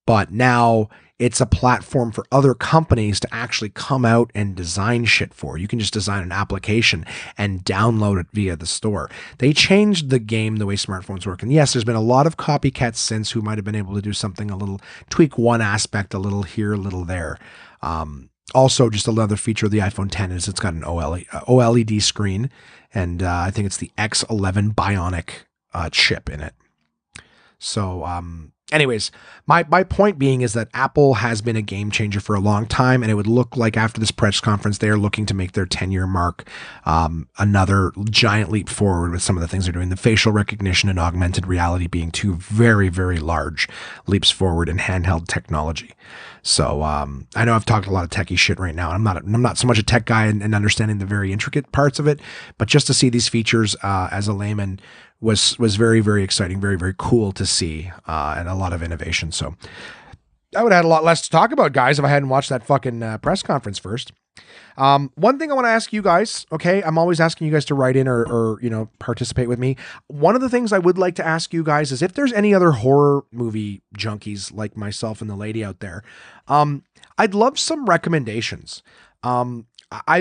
but now it's a platform for other companies to actually come out and design shit for. You can just design an application and download it via the store. They changed the game, the way smartphones work. And yes, there's been a lot of copycats since who might have been able to do something a little, tweak one aspect a little here, a little there. Also, just another feature of the iPhone X is it's got an OLED screen, and I think it's the X11 Bionic chip in it. So, anyways, my point being is that Apple has been a game changer for a long time, and it would look like after this press conference, they are looking to make their 10-year mark another giant leap forward with some of the things they're doing. The facial recognition and augmented reality being two very, very large leaps forward in handheld technology. So I know I've talked a lot of techie shit right now. I'm not so much a tech guy and understanding the very intricate parts of it, but just to see these features as a layman was very, very exciting, very, very cool to see, and a lot of innovation. So I would have had a lot less to talk about, guys, if I hadn't watched that fucking press conference first. One thing I want to ask you guys, okay, I'm always asking you guys to write in or participate with me. One of the things I would like to ask you guys is if there's any other horror movie junkies like myself and the lady out there, I'd love some recommendations. I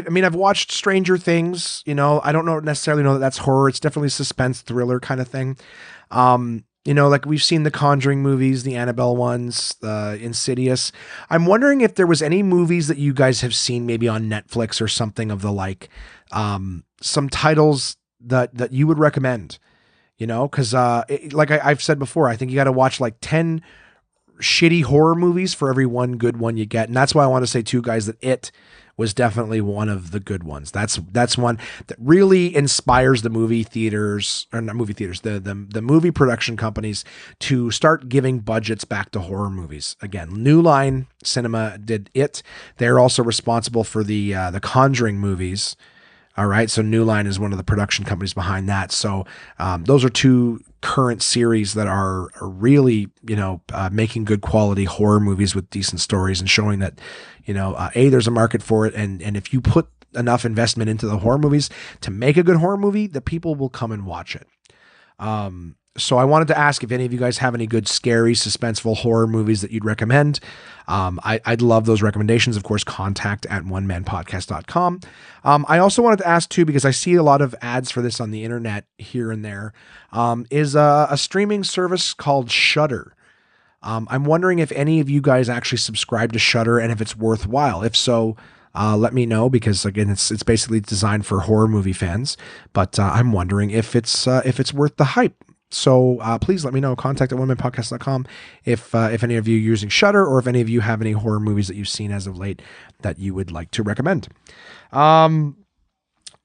mean, I've watched Stranger Things, I don't necessarily know that that's horror. It's definitely a suspense thriller kind of thing. Like we've seen the Conjuring movies, the Annabelle ones, the Insidious. I'm wondering if there was any movies that you guys have seen maybe on Netflix or something of the like, some titles that you would recommend, because like I've said before, I think you got to watch like 10 shitty horror movies for every one good one you get. And that's why I want to say too, guys, that It was definitely one of the good ones. That's one that really inspires the movie theaters, or not movie theaters, the movie production companies to start giving budgets back to horror movies. Again, New Line Cinema did It. They're also responsible for the Conjuring movies. All right. So New Line is one of the production companies behind that. So those are two current series that are really, making good quality horror movies with decent stories and showing that, there's a market for it. And if you put enough investment into the horror movies to make a good horror movie, the people will come and watch it. So I wanted to ask if any of you guys have any good, scary, suspenseful horror movies that you'd recommend. I'd love those recommendations. Of course, contact@onemanpodcast.com. I also wanted to ask too, because I see a lot of ads for this on the internet here and there, is a streaming service called Shudder. I'm wondering if any of you guys actually subscribe to Shudder and if it's worthwhile. If so, let me know, because again, it's basically designed for horror movie fans, but I'm wondering if it's worth the hype. So please let me know. Contact@onemanpodcast.com if any of you are using Shudder, or if any of you have any horror movies that you've seen as of late that you would like to recommend.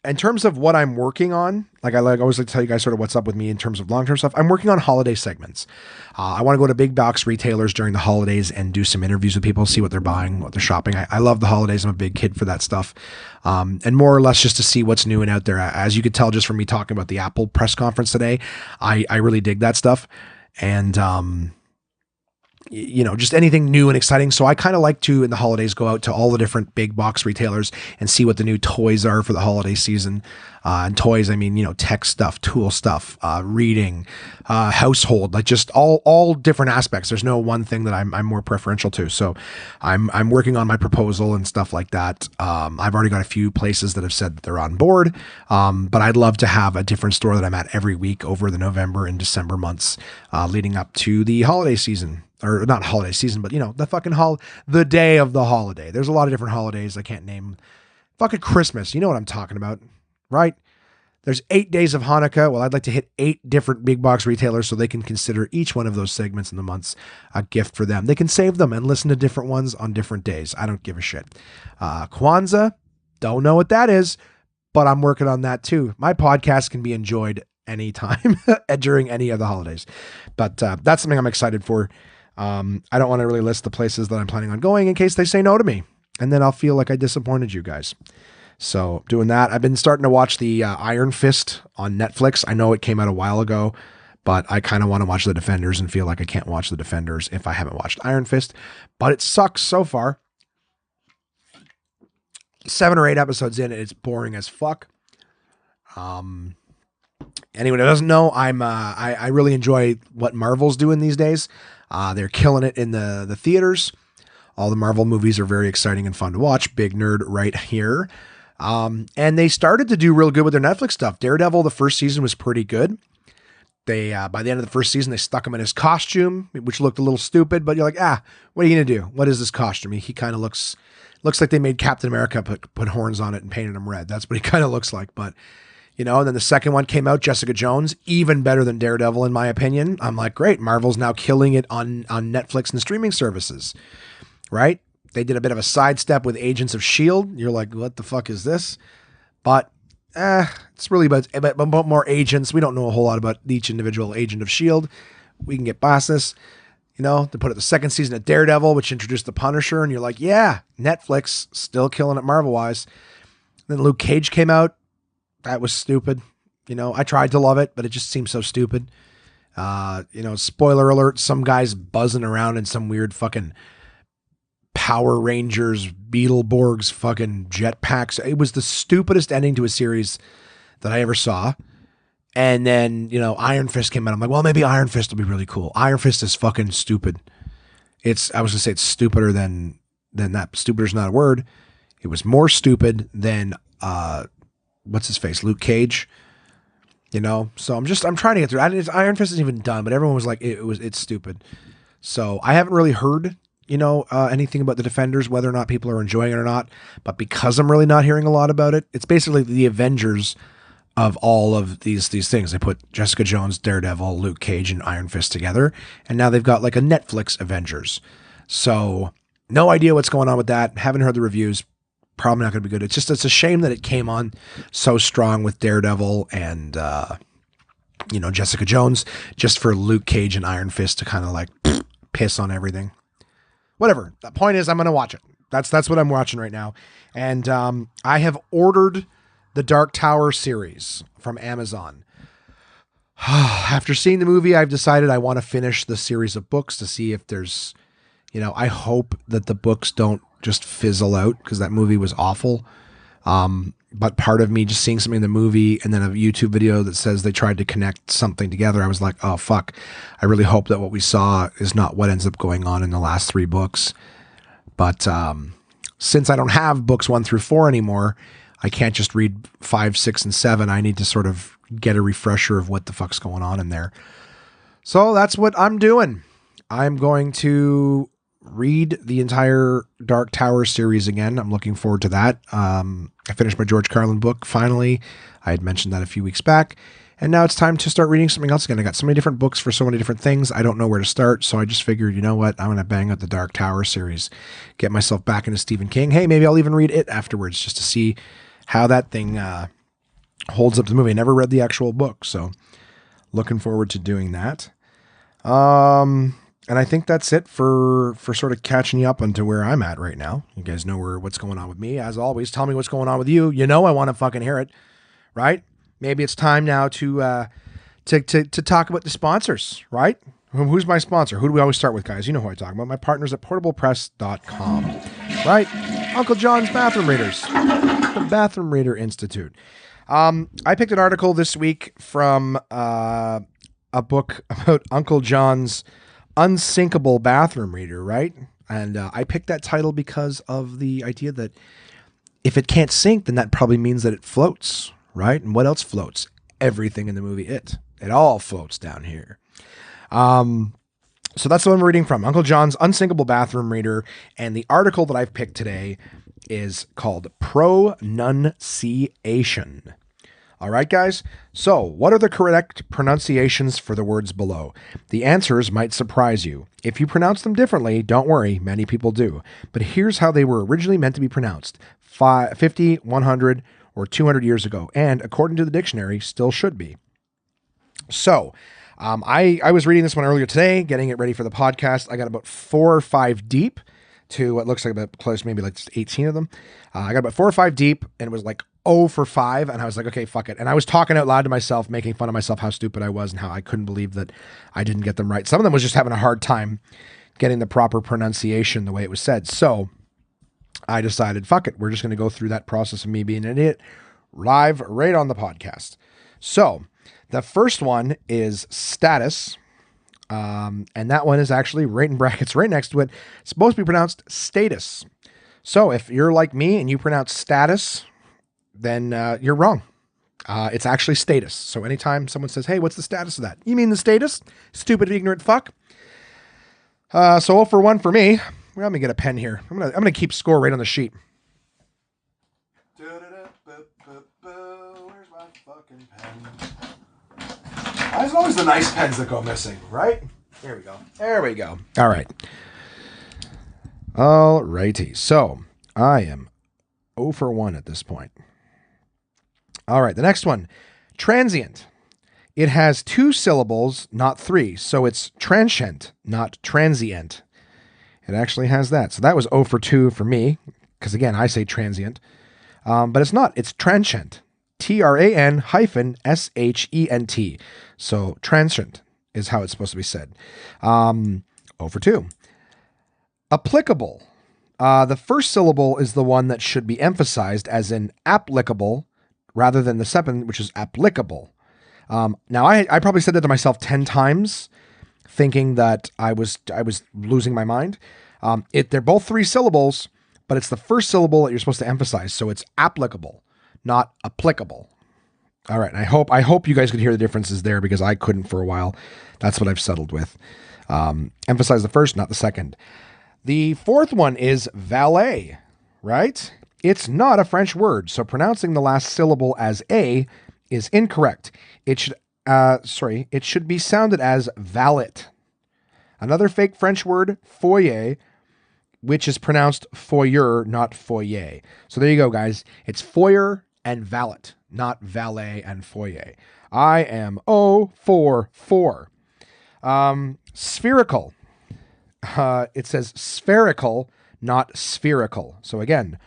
In terms of what I'm working on, I always like to tell you guys sort of what's up with me in terms of long-term stuff. I'm working on holiday segments. I want to go to big box retailers during the holidays and do some interviews with people, see what they're buying, what they're shopping. I love the holidays. I'm a big kid for that stuff. And more or less just to see what's new and out there. As you could tell just from me talking about the Apple press conference today, I really dig that stuff. And, just anything new and exciting. So I kind of like to, in the holidays, go out to all the different big box retailers and see what the new toys are for the holiday season. And toys, I mean, tech stuff, tool stuff, reading, household, like just all different aspects. There's no one thing that I'm more preferential to. So I'm working on my proposal and stuff like that. I've already got a few places that have said that they're on board. But I'd love to have a different store that I'm at every week over the November and December months, leading up to the holiday season. Or not holiday season, but the fucking the day of the holiday. There's a lot of different holidays. I can't name. Fucking Christmas. You know what I'm talking about, right? There's 8 days of Hanukkah. Well, I'd like to hit 8 different big box retailers so they can consider each one of those segments in the months a gift for them. They can save them and listen to different ones on different days. I don't give a shit. Kwanzaa, don't know what that is, but I'm working on that too. My podcast can be enjoyed any time during any of the holidays. But that's something I'm excited for. I don't want to really list the places that I'm planning on going in case they say no to me. And then I'll feel like I disappointed you guys. So doing that, I've been starting to watch the Iron Fist on Netflix. I know it came out a while ago, but I kind of want to watch The Defenders and feel like I can't watch The Defenders if I haven't watched Iron Fist. But it sucks so far. 7 or 8 episodes in, it's boring as fuck. Anyone who doesn't know, I really enjoy what Marvel's doing these days. They're killing it in the theaters. All the Marvel movies are very exciting and fun to watch. Big nerd right here. And they started to do real good with their Netflix stuff. Daredevil, the first season was pretty good. They, by the end of the first season, they stuck him in his costume, which looked a little stupid, but you're like, what are you going to do? What is this costume? He kind of looks like they made Captain America, put horns on it and painted him red. That's what he kind of looks like. But, and then the second one came out, Jessica Jones, even better than Daredevil, in my opinion. I'm like, great. Marvel's now killing it on Netflix and streaming services, right? They did a bit of a sidestep with Agents of S.H.I.E.L.D. You're like, what the fuck is this? But it's really about more agents. We don't know a whole lot about each individual agent of S.H.I.E.L.D. We can get past this. They put out the second season of Daredevil, which introduced the Punisher, and you're like, yeah, Netflix still killing it Marvel-wise. Then Luke Cage came out. That was stupid. I tried to love it, but it just seemed so stupid. Spoiler alert, some guy's buzzing around in some weird fucking Power Rangers, Beetleborgs, fucking jetpacks. It was the stupidest ending to a series that I ever saw. And then, Iron Fist came out. I'm like, well, maybe Iron Fist will be really cool. Iron Fist is fucking stupid. I was going to say it's stupider than that. Stupider's not a word. It was more stupid than, what's his face? Luke Cage. So I'm trying to get through. Iron Fist isn't even done, but everyone was like, it's stupid. So I haven't really heard anything about The Defenders, whether or not people are enjoying it or not. But because I'm really not hearing a lot about it, it's basically the Avengers of all of these things. They put Jessica Jones, Daredevil, Luke Cage, and Iron Fist together. And now they've got like a Netflix Avengers. So no idea what's going on with that. Haven't heard the reviews. Probably not going to be good. It's a shame that it came on so strong with Daredevil and, Jessica Jones, just for Luke Cage and Iron Fist to kind of like piss on everything. Whatever. The point is, I'm going to watch it. That's what I'm watching right now. And I have ordered the Dark Tower series from Amazon. After seeing the movie, I've decided I want to finish the series of books to see if there's, I hope that the books don't just fizzle out, because that movie was awful. But part of me just seeing something in the movie and then a YouTube video that says they tried to connect something together, I was like, oh, fuck. I really hope that what we saw is not what ends up going on in the last 3 books. But since I don't have books 1 through 4 anymore, I can't just read 5, 6, and 7. I need to sort of get a refresher of what the fuck's going on in there. So that's what I'm doing. I'm going to read the entire Dark Tower series again. I'm looking forward to that. I finished my George Carlin book finally. I had mentioned that a few weeks back. And now it's time to start reading something else again. I got so many different books for so many different things. I don't know where to start. So I just figured, you know what? I'm going to bang out the Dark Tower series. Get myself back into Stephen King. Hey, maybe I'll even read it afterwards just to see how that thing holds up to the movie. I never read the actual book. So looking forward to doing that. And I think that's it for sort of catching you up onto where I'm at right now. You guys know what's going on with me. As always, tell me what's going on with you. I want to fucking hear it, right? Maybe it's time now to talk about the sponsors, right? Who's my sponsor? Who do we always start with, guys? You know who I talk about. My partners at portablepress.com, right? Uncle John's Bathroom Readers, the Bathroom Reader Institute. I picked an article this week from a book about Uncle John's unsinkable bathroom reader, right? And I picked that title because of the idea that if it can't sink, then that probably means that it floats, right? And what else floats? Everything in the movie It all floats down here. So that's what I'm reading from, Uncle John's Unsinkable Bathroom Reader. And the article that I've picked today is called Pronunciation. All right, guys. So what are the correct pronunciations for the words below? The answers might surprise you. If you pronounce them differently, don't worry, many people do. But here's how they were originally meant to be pronounced 50, 100, or 200 years ago, and according to the dictionary, still should be. So I was reading this one earlier today, getting it ready for the podcast. I got about 4 or 5 deep to what looks like about close, maybe like 18 of them. I got about 4 or 5 deep, and it was like 0 for 5. And I was like, okay, fuck it. And I was talking out loud to myself, making fun of myself, how stupid I was and how I couldn't believe that I didn't get them right. Some of them was just having a hard time getting the proper pronunciation the way it was said. So I decided, fuck it. We're just going to go through that process of me being an idiot live right on the podcast. So the first one is status. And that one is actually right in brackets right next to it. It's supposed to be pronounced status. So if you're like me and you pronounce status, then you're wrong. It's actually status. So anytime someone says, hey, what's the status of that? You mean the status? Stupid, ignorant fuck. So 0 for 1 for me. Well, let me get a pen here. I'm gonna keep score right on the sheet. Where's my fucking pen? There's always the nice pens that go missing, right? There we go. There we go. All right. All righty. So I am 0 for 1 at this point. All right. The next one, transient. It has 2 syllables, not 3. So it's transient, not transient. It actually has that. So that was 0 for 2 for me, because again, I say transient. But it's not. It's transient. TRAN-SHENT. So transient is how it's supposed to be said. 0 for 2. Applicable. The first syllable is the one that should be emphasized, as in applicable, rather than the second, which is applicable. Now, I probably said that to myself 10 times, thinking that I was losing my mind. They're both 3 syllables, but it's the first syllable that you're supposed to emphasize. So it's applicable, not applicable. All right. And I hope you guys could hear the differences there, because I couldn't for a while. That's what I've settled with. Emphasize the first, not the second. The fourth one is valet, right? It's not a French word. So pronouncing the last syllable as a is incorrect. It should be sounded as valet. Another fake French word, foyer, which is pronounced foyer, not foyer. So there you go, guys. It's foyer and valet, not valet and foyer. I am 0 for 4. Spherical. It says spherical, not spherical. So again,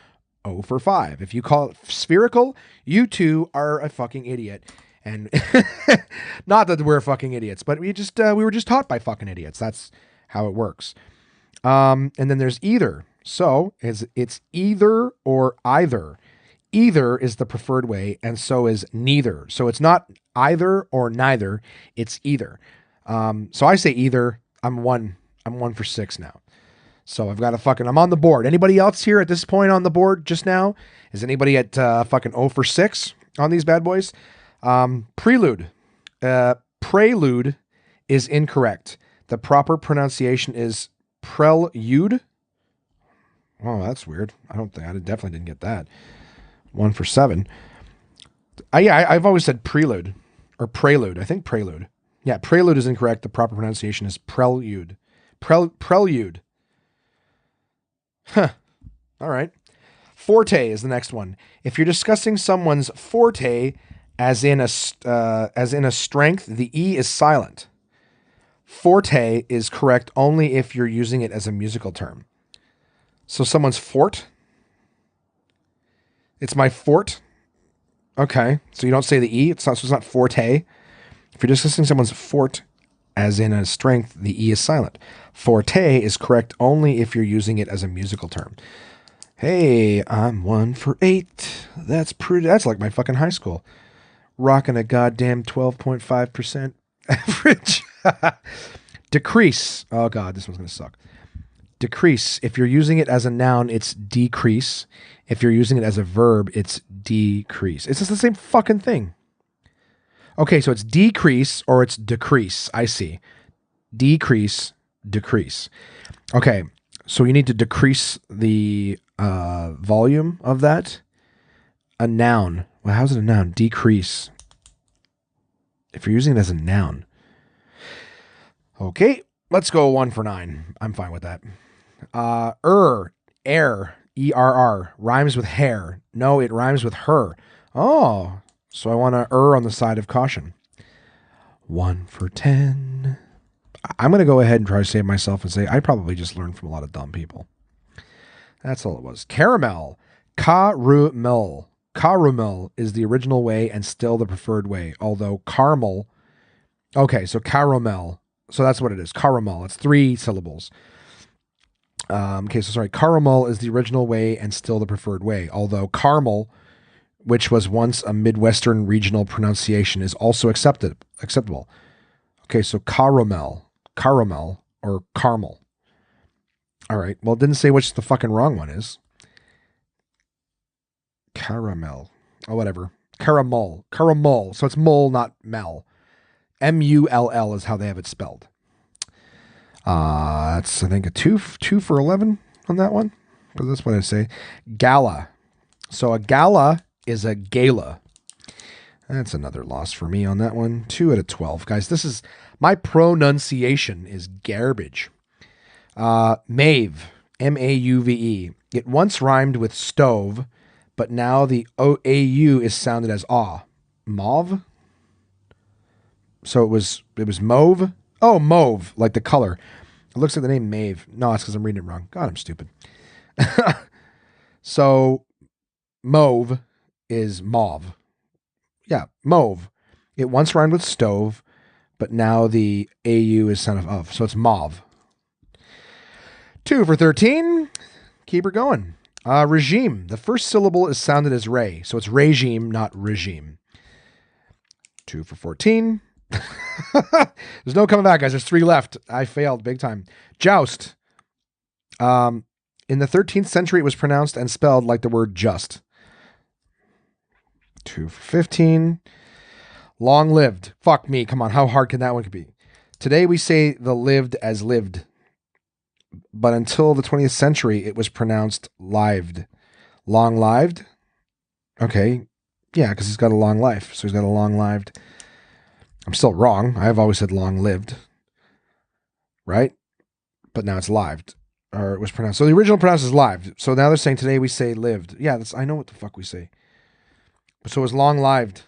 0 for 5. If you call it spherical, you too are a fucking idiot. And not that we're fucking idiots, but we were just taught by fucking idiots. That's how it works. And then there's either. So it's either or either. Either is the preferred way, and so is neither. So it's not either or neither. It's either. So I say either. I'm 1 for 6 now. So I've got I'm on the board. Anybody else here at this point on the board just now? Is anybody at fucking 0 for 6 on these bad boys? Prelude. Prelude is incorrect. The proper pronunciation is prelude. Oh, that's weird. I definitely didn't get that. 1 for 7. I've always said prelude or prelude. I think prelude. Yeah, prelude is incorrect. The proper pronunciation is prelude. Prelude. Huh. All right. Forte is the next one. If you're discussing someone's forte, as in a strength, the E is silent. Forte is correct only if you're using it as a musical term. So someone's fort. It's my fort. Okay. So you don't say the E. It's not forte. If you're discussing someone's fort, as in a strength, the E is silent. Forte is correct only if you're using it as a musical term. Hey, I'm 1 for 8. That's like my fucking high school. Rocking a goddamn 12.5% average. Decrease. Oh God, this one's going to suck. Decrease. If you're using it as a noun, it's decrease. If you're using it as a verb, it's decrease. It's just the same fucking thing. Okay, so it's decrease or it's decrease. I see. Decrease, decrease. Okay, so you need to decrease the volume of that. A noun. Well, how's it a noun? Decrease. If you're using it as a noun. Okay, let's go 1 for 9. I'm fine with that. Air, E-R-R, rhymes with hair. No, it rhymes with her. Oh, so I want to err on the side of caution. 1 for 10. I'm going to go ahead and try to save myself and say I probably just learned from a lot of dumb people. That's all it was. Caramel. Caramel. Caramel is the original way and still the preferred way, although caramel. Okay, so caramel. So that's what it is. Caramel. It's 3 syllables. Caramel is the original way and still the preferred way, although caramel, which was once a Midwestern regional pronunciation, is also acceptable. Okay, so caramel or caramel. All right. Well, it didn't say which the fucking wrong one is. Caramel. Oh, whatever. Caramel. So it's mole, not mel. M-U-L-L is how they have it spelled. That's, I think, a 2 for 11 on that one. But that's what I say. Gala. So a gala is a gala. That's another loss for me on that one. 2 out of 12. Guys, this is, my pronunciation is garbage. Mauve. M-A-U-V-E. It once rhymed with stove, but now the O-A-U is sounded as aw. Mauve? So it was mauve? Oh, mauve, like the color. It looks like the name Maeve. No, it's because I'm reading it wrong. God, I'm stupid. So mauve is mauve. Yeah, mauve. It once rhymed with stove, but now the AU is sounded of. So it's mauve. 2 for 13. Keep her going. Regime. The first syllable is sounded as ray. So it's regime, not regime. 2 for 14. There's no coming back, guys. There's 3 left. I failed big time. Joust. In the 13th century, it was pronounced and spelled like the word just. 2 for 15. Long lived. Fuck me. Come on. How hard can that one be? Today, we say the lived as lived. But until the 20th century, it was pronounced lived. Long lived? Okay. Yeah, because he's got a long life. So he's got a long lived. I'm still wrong. I've always said long lived. Right? But now it's lived. Or it was pronounced. So the original pronounced is lived. So now they're saying today we say lived. Yeah, I know what the fuck we say. So it was long lived.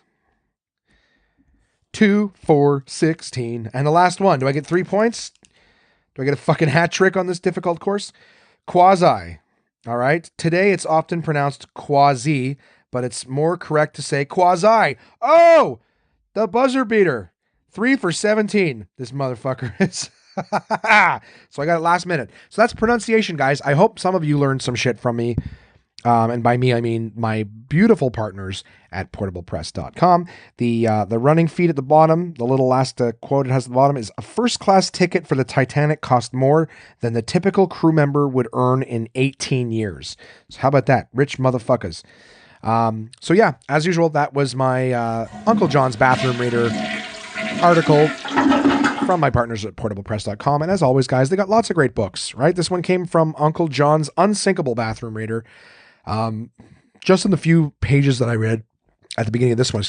2 for 16. And the last one. Do I get 3 points? Do I get a fucking hat trick on this difficult course? Quasi. All right. Today it's often pronounced quasi, but it's more correct to say quasi. Oh, the buzzer beater. 3 for 17. This motherfucker is. So I got it last minute. So that's pronunciation, guys. I hope some of you learned some shit from me. And by me, I mean my beautiful partners at portablepress.com. The running feed at the bottom, the little last quote it has at the bottom is, a first-class ticket for the Titanic cost more than the typical crew member would earn in 18 years. So how about that? Rich motherfuckers. So yeah, as usual, that was my Uncle John's Bathroom Reader article from my partners at portablepress.com. And as always, guys, they got lots of great books, right? This one came from Uncle John's Unsinkable Bathroom Reader. Just in the few pages that I read at the beginning of this one,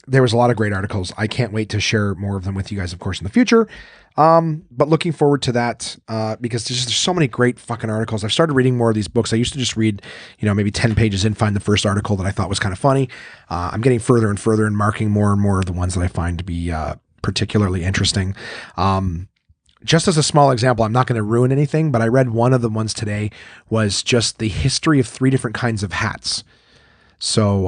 there was a lot of great articles. I can't wait to share more of them with you guys, of course, in the future. But looking forward to that, because there's so many great fucking articles. I've started reading more of these books. I used to just read, maybe 10 pages in, find the first article that I thought was kind of funny. I'm getting further and further and marking more and more of the ones that I find to be, particularly interesting. Just as a small example, I'm not going to ruin anything, but I read one of the ones today was just the history of 3 different kinds of hats. So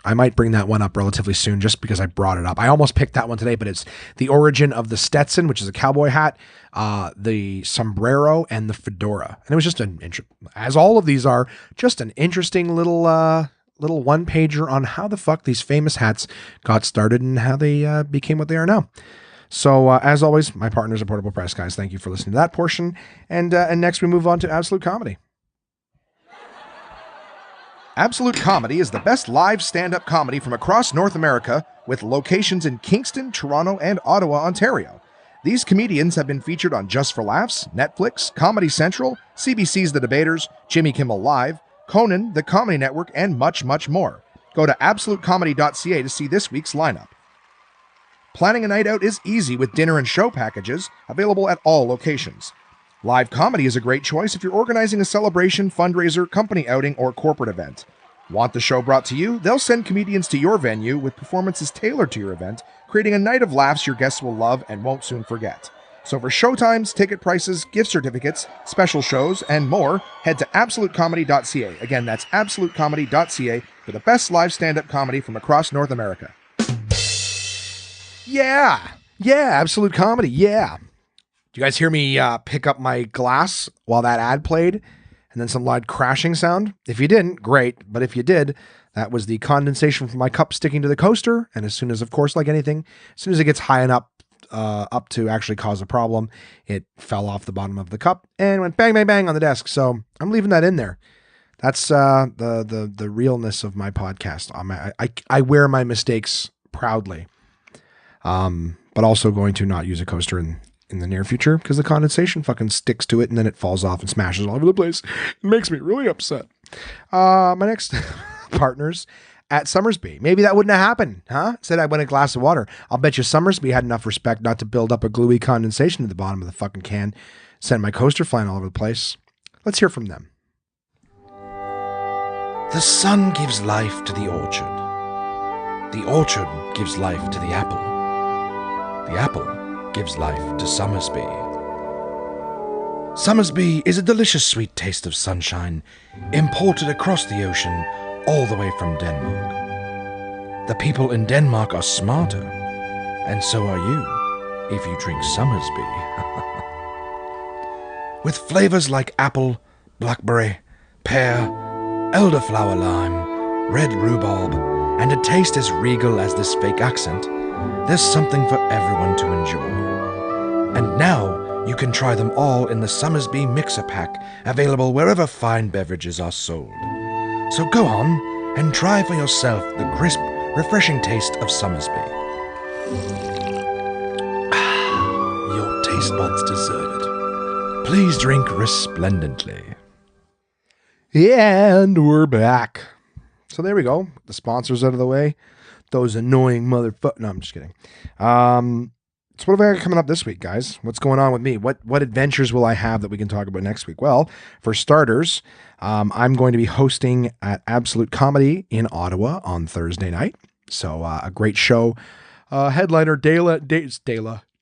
I might bring that one up relatively soon just because I brought it up. I almost picked that one today, but it's the origin of the Stetson, which is a cowboy hat, the sombrero, and the fedora. And it was just as all of these are, just an interesting little one-pager on how the fuck these famous hats got started and how they became what they are now. So, as always, my partners at Portable Press, guys, thank you for listening to that portion. And next we move on to Absolute Comedy. Absolute Comedy is the best live stand-up comedy from across North America, with locations in Kingston, Toronto, and Ottawa, Ontario. These comedians have been featured on Just for Laughs, Netflix, Comedy Central, CBC's The Debaters, Jimmy Kimmel Live, Conan, The Comedy Network, and much, much more. Go to absolutecomedy.ca to see this week's lineup. Planning a night out is easy with dinner and show packages available at all locations. Live comedy is a great choice if you're organizing a celebration, fundraiser, company outing, or corporate event. Want the show brought to you? They'll send comedians to your venue with performances tailored to your event, creating a night of laughs your guests will love and won't soon forget. So for showtimes, ticket prices, gift certificates, special shows, and more, head to absolutecomedy.ca. Again, that's absolutecomedy.ca for the best live stand-up comedy from across North America. Yeah, Absolute Comedy, yeah. Do you guys hear me pick up my glass while that ad played? And then some loud crashing sound? If you didn't, great. But if you did, that was the condensation from my cup sticking to the coaster. And as soon as, of course, like anything, as soon as it gets high enough up to actually cause a problem, it fell off the bottom of the cup and went bang, bang, bang on the desk. So I'm leaving that in there. That's the realness of my podcast. I wear my mistakes proudly. But also going to not use a coaster in the near future because the condensation fucking sticks to it and then it falls off and smashes all over the place. It makes me really upset. My next partners at Summersby. Maybe that wouldn't have happened, huh? Said I win a glass of water. I'll bet you Summersby had enough respect not to build up a gluey condensation at the bottom of the fucking can. Send my coaster flying all over the place. Let's hear from them. The sun gives life to the orchard. The orchard gives life to the apple. The apple gives life to Summersby. Summersby is a delicious sweet taste of sunshine, imported across the ocean, all the way from Denmark. The people in Denmark are smarter, and so are you, if you drink Summersby. With flavors like apple, blackberry, pear, elderflower lime, red rhubarb, and a taste as regal as this fake accent, there's something for everyone to enjoy. And now you can try them all in the Summersby Mixer Pack, available wherever fine beverages are sold. So go on and try for yourself the crisp, refreshing taste of Summersby. Your taste buds deserve it. Please drink resplendently. And we're back. So there we go. The sponsors out of the way. Those annoying motherfuckers. No, I'm just kidding. So what have I got coming up this week, guys? What's going on with me? What adventures will I have that we can talk about next week? Well, for starters, I'm going to be hosting at Absolute Comedy in Ottawa on Thursday night. So a great show. Headliner Dana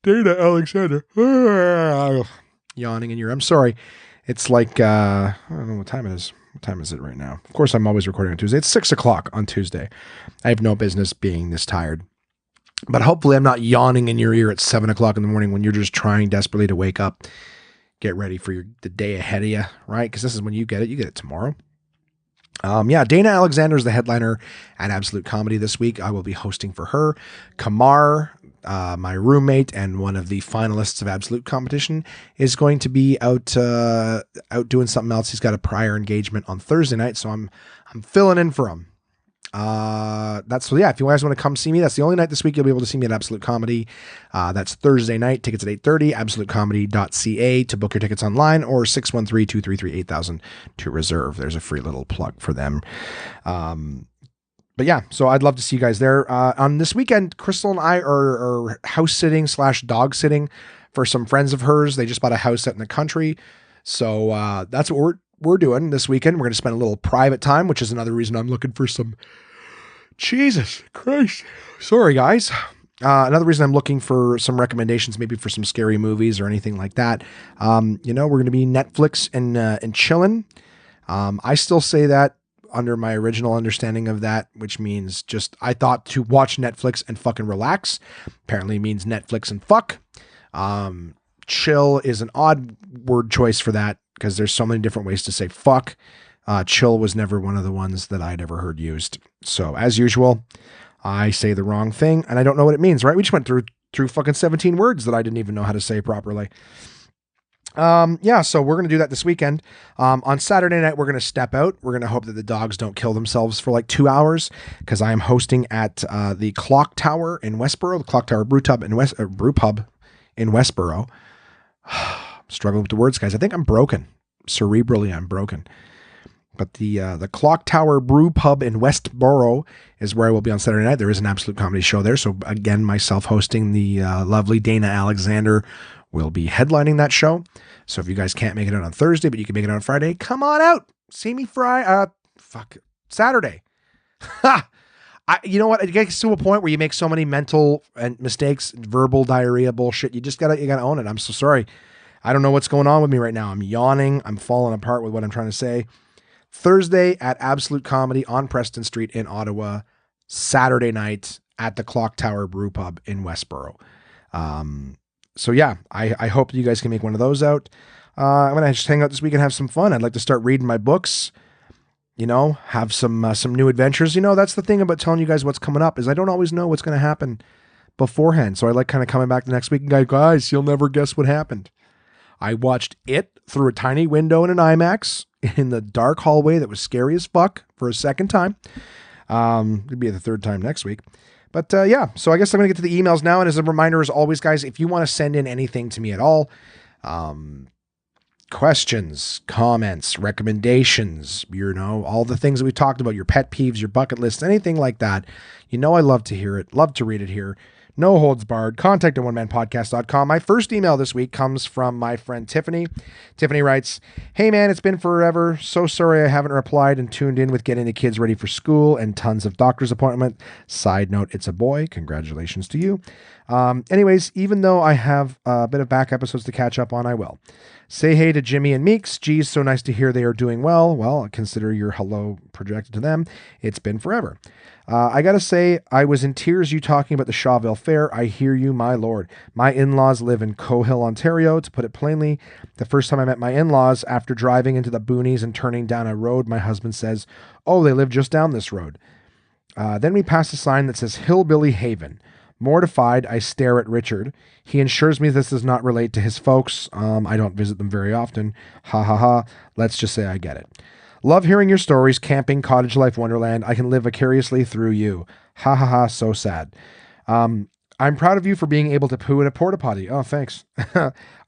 Alexander. Yawning in your ear. I'm sorry. It's like, I don't know what time it is. What time is it right now? Of course, I'm always recording on Tuesday. It's 6 o'clock on Tuesday. I have no business being this tired. But hopefully I'm not yawning in your ear at 7 o'clock in the morning when you're just trying desperately to wake up, get ready for the day ahead of you, right? Because this is when you get it. You get it tomorrow. Dana Alexander is the headliner at Absolute Comedy this week. I will be hosting for her. Kamar, my roommate and one of the finalists of Absolute Competition, is going to be out doing something else. He's got a prior engagement on Thursday night, so I'm filling in for him. If you guys want to come see me, that's the only night this week you'll be able to see me at Absolute Comedy. That's Thursday night. Tickets at 8:30, absolutecomedy.ca to book your tickets online, or 613-233-8000 to reserve. There's a free little plug for them. So I'd love to see you guys there. On this weekend, Crystal and I are house sitting / dog sitting for some friends of hers. They just bought a house out in the country. So that's what we're doing this weekend. We're going to spend a little private time, which is another reason I'm looking for some... Jesus Christ. Sorry, guys. Another reason I'm looking for some recommendations, maybe for some scary movies or anything like that. We're going to be Netflix and chilling. I still say that under my original understanding of that, which means just, I thought to watch Netflix and fucking relax. Apparently means Netflix and fuck. Chill is an odd word choice for that, because there's so many different ways to say fuck. Chill was never one of the ones that I'd ever heard used. So as usual, I say the wrong thing and I don't know what it means, right? We just went through fucking 17 words that I didn't even know how to say properly. So we're going to do that this weekend. On Saturday night, we're going to step out. We're going to hope that the dogs don't kill themselves for like 2 hours, because I am hosting at the Clock Tower in Westboro, the Clock Tower Brew Pub in Westboro. Struggling with the words, guys. I think I'm broken. Cerebrally, I'm broken. But the Clock Tower Brew Pub in Westboro is where I will be on Saturday night. There is an Absolute Comedy show there. So again, myself hosting, the lovely Dana Alexander will be headlining that show. So if you guys can't make it out on Thursday, but you can make it out on Friday, come on out. See me Saturday. Ha! You know what? It gets to a point where you make so many mental and mistakes, verbal diarrhea bullshit. You gotta own it. I'm so sorry. I don't know what's going on with me right now. I'm yawning. I'm falling apart with what I'm trying to say. Thursday at Absolute Comedy on Preston Street in Ottawa. Saturday night at the Clock Tower Brew Pub in Westboro. So yeah, I hope you guys can make one of those out. I'm gonna just hang out this week and have some fun. I'd like to start reading my books. Have some new adventures. That's the thing about telling you guys what's coming up is I don't always know what's going to happen beforehand. So I like kind of coming back the next week and go, guys, you'll never guess what happened. I watched it through a tiny window in an IMAX in the dark hallway that was scary as fuck for a second time. It'd be the third time next week. But yeah, so I guess I'm going to get to the emails now. And as a reminder, as always, guys, if you want to send in anything to me at all, questions, comments, recommendations, all the things that we talked about, your pet peeves, your bucket lists, anything like that. I love to hear it. Love to read it here. No holds barred. Contact at onemanpodcast.com. My first email this week comes from my friend Tiffany. Tiffany writes, "Hey man, it's been forever. So sorry I haven't replied and tuned in with getting the kids ready for school and tons of doctor's appointment. Side note, it's a boy. Congratulations to you. Anyways, even though I have a bit of back episodes to catch up on, I will. Say hey to Jimmy and Meeks. Geez, so nice to hear they are doing well. Well, consider your hello projected to them. It's been forever. I gotta say, I was in tears you talking about the Shawville Fair. I hear you, my lord. My in-laws live in Cohill, Ontario. To put it plainly, the first time I met my in-laws, after driving into the boonies and turning down a road, my husband says, oh, they live just down this road. Then we pass a sign that says Hillbilly Haven. Mortified, I stare at Richard. He assures me this does not relate to his folks. I don't visit them very often. Ha ha ha. Let's just say I get it. Love hearing your stories, camping, cottage life, wonderland. I can live vicariously through you. Ha ha ha, so sad. I'm proud of you for being able to poo in a porta potty. Oh, thanks.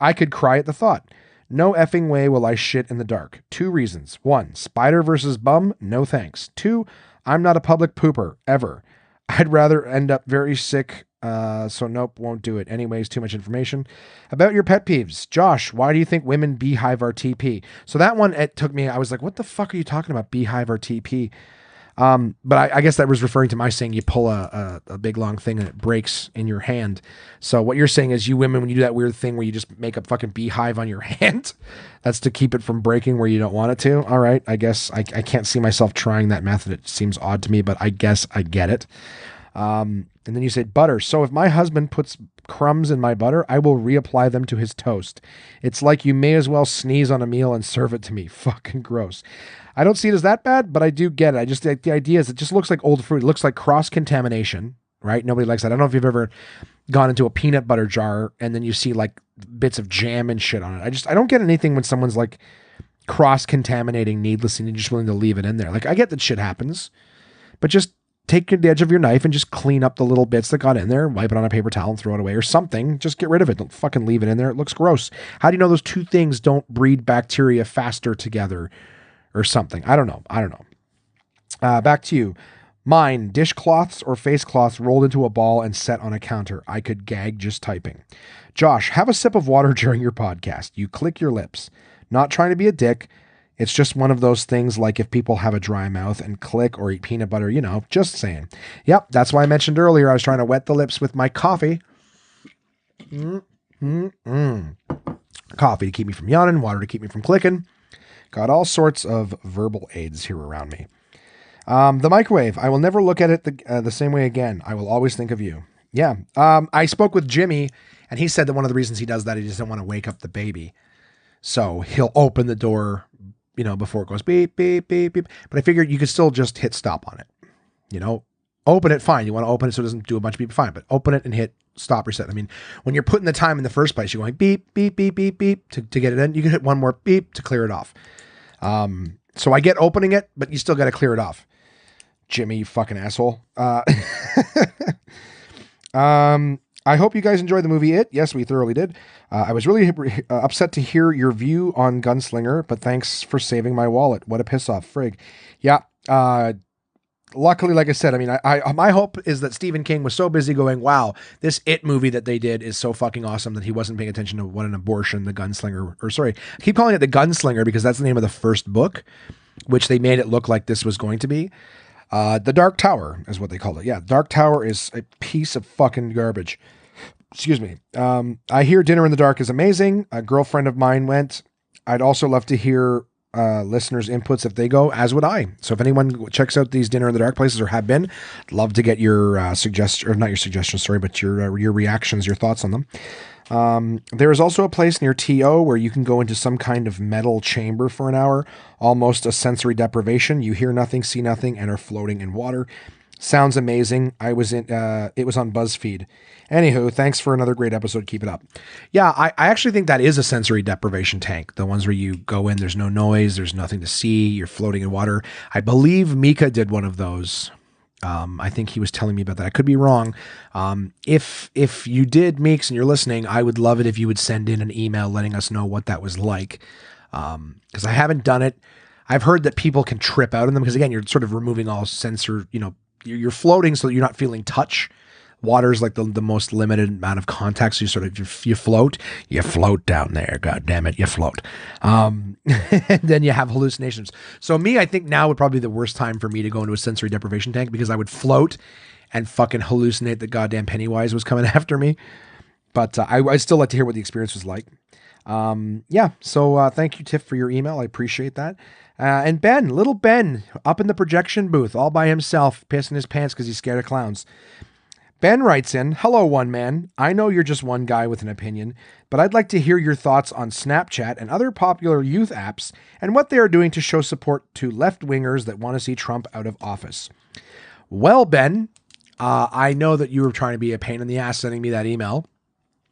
I could cry at the thought. No effing way will I shit in the dark. 2 reasons. 1, spider versus bum. No thanks. 2, I'm not a public pooper, ever. I'd rather end up very sick, so nope, won't do it. Anyways, too much information. About your pet peeves. Josh, why do you think women beehive our TP? So that one, it took me, I was like, what the fuck are you talking about, beehive our TP? But I guess that was referring to my saying you pull a big long thing and it breaks in your hand. So what you're saying is you women, when you do that weird thing where you just make a fucking beehive on your hand, that's to keep it from breaking where you don't want it to. All right. I guess I can't see myself trying that method. It seems odd to me, but I guess I get it. And then you said butter. So if my husband puts crumbs in my butter, I will reapply them to his toast. It's like you may as well sneeze on a meal and serve it to me. Fucking gross. I don't see it as that bad, but I do get it. I just, the idea is it just looks like old fruit. It looks like cross-contamination, right? Nobody likes that. I don't know if you've ever gone into a peanut butter jar and then you see like bits of jam and shit on it. I don't get anything when someone's like cross-contaminating needlessly and you're just willing to leave it in there. Like I get that shit happens, but just take the edge of your knife and just clean up the little bits that got in there, wipe it on a paper towel and throw it away or something. Just get rid of it. Don't fucking leave it in there. It looks gross. How do you know those two things don't breed bacteria faster together or something? I don't know. Back to you. Mine, dishcloths or face cloths rolled into a ball and set on a counter. I could gag just typing. Josh, have a sip of water during your podcast. You click your lips. Not trying to be a dick. It's just one of those things like if people have a dry mouth and click or eat peanut butter, just saying. Yep, that's why I mentioned earlier I was trying to wet the lips with my coffee. Coffee to keep me from yawning, water to keep me from clicking. Got all sorts of verbal aids here around me. The microwave. I will never look at it the same way again. I will always think of you. Yeah. I spoke with Jimmy and he said that one of the reasons he does that, he doesn't want to wake up the baby. So he'll open the door before it goes beep, beep, beep, beep. But I figured you could still just hit stop on it. Open it, fine. You want to open it so it doesn't do a bunch of beep, fine. But open it and hit stop reset. I mean, when you're putting the time in the first place, you're going beep, beep, beep, beep, beep to get it in. You can hit one more beep to clear it off. So I get opening it, but you still got to clear it off. Jimmy, you fucking asshole. I hope you guys enjoyed the movie It. Yes, we thoroughly did. I was really upset to hear your view on Gunslinger, but thanks for saving my wallet. What a piss off, frig. Yeah. Luckily, like I said, I mean, my hope is that Stephen King was so busy going, wow, this It movie that they did is so fucking awesome that he wasn't paying attention to what an abortion the Gunslinger, I keep calling it the Gunslinger because that's the name of the first book, which they made it look like this was going to be. The Dark Tower is what they call it. Yeah, Dark Tower is a piece of fucking garbage. Excuse me. I hear Dinner in the Dark is amazing. A girlfriend of mine went. I'd also love to hear listeners' inputs if they go, as would I. So if anyone checks out these Dinner in the Dark places or have been, I'd love to get your suggestion, or not your suggestions, sorry, but your reactions, your thoughts on them. There is also a place near TO where you can go into some kind of metal chamber for an hour, almost a sensory deprivation. You hear nothing, see nothing, and are floating in water. Sounds amazing. It was on BuzzFeed. Anywho, thanks for another great episode. Keep it up. Yeah, I actually think that is a sensory deprivation tank. The ones where you go in, there's no noise, there's nothing to see, you're floating in water. I believe Mika did one of those. I think he was telling me about that. I could be wrong. If you did, Meeks, and you're listening, I would love it if you would send in an email letting us know what that was like. Because I haven't done it. I've heard that people can trip out in them because, again, you're sort of removing all sensor, you're floating so that you're not feeling touch. Water's like the most limited amount of contact. So you sort of, you float down there. God damn it. You float. And then you have hallucinations. So me, I think now would probably be the worst time for me to go into a sensory deprivation tank because I would float and fucking hallucinate that goddamn Pennywise was coming after me. But I'd still like to hear what the experience was like. So thank you, Tiff, for your email. I appreciate that. And Ben, little Ben, up in the projection booth, all by himself, pissing his pants because he's scared of clowns. Ben writes in, hello, one man. I know you're just one guy with an opinion, but I'd like to hear your thoughts on Snapchat and other popular youth apps and what they are doing to show support to left-wingers that want to see Trump out of office. Well, Ben, I know that you were trying to be a pain in the ass sending me that email,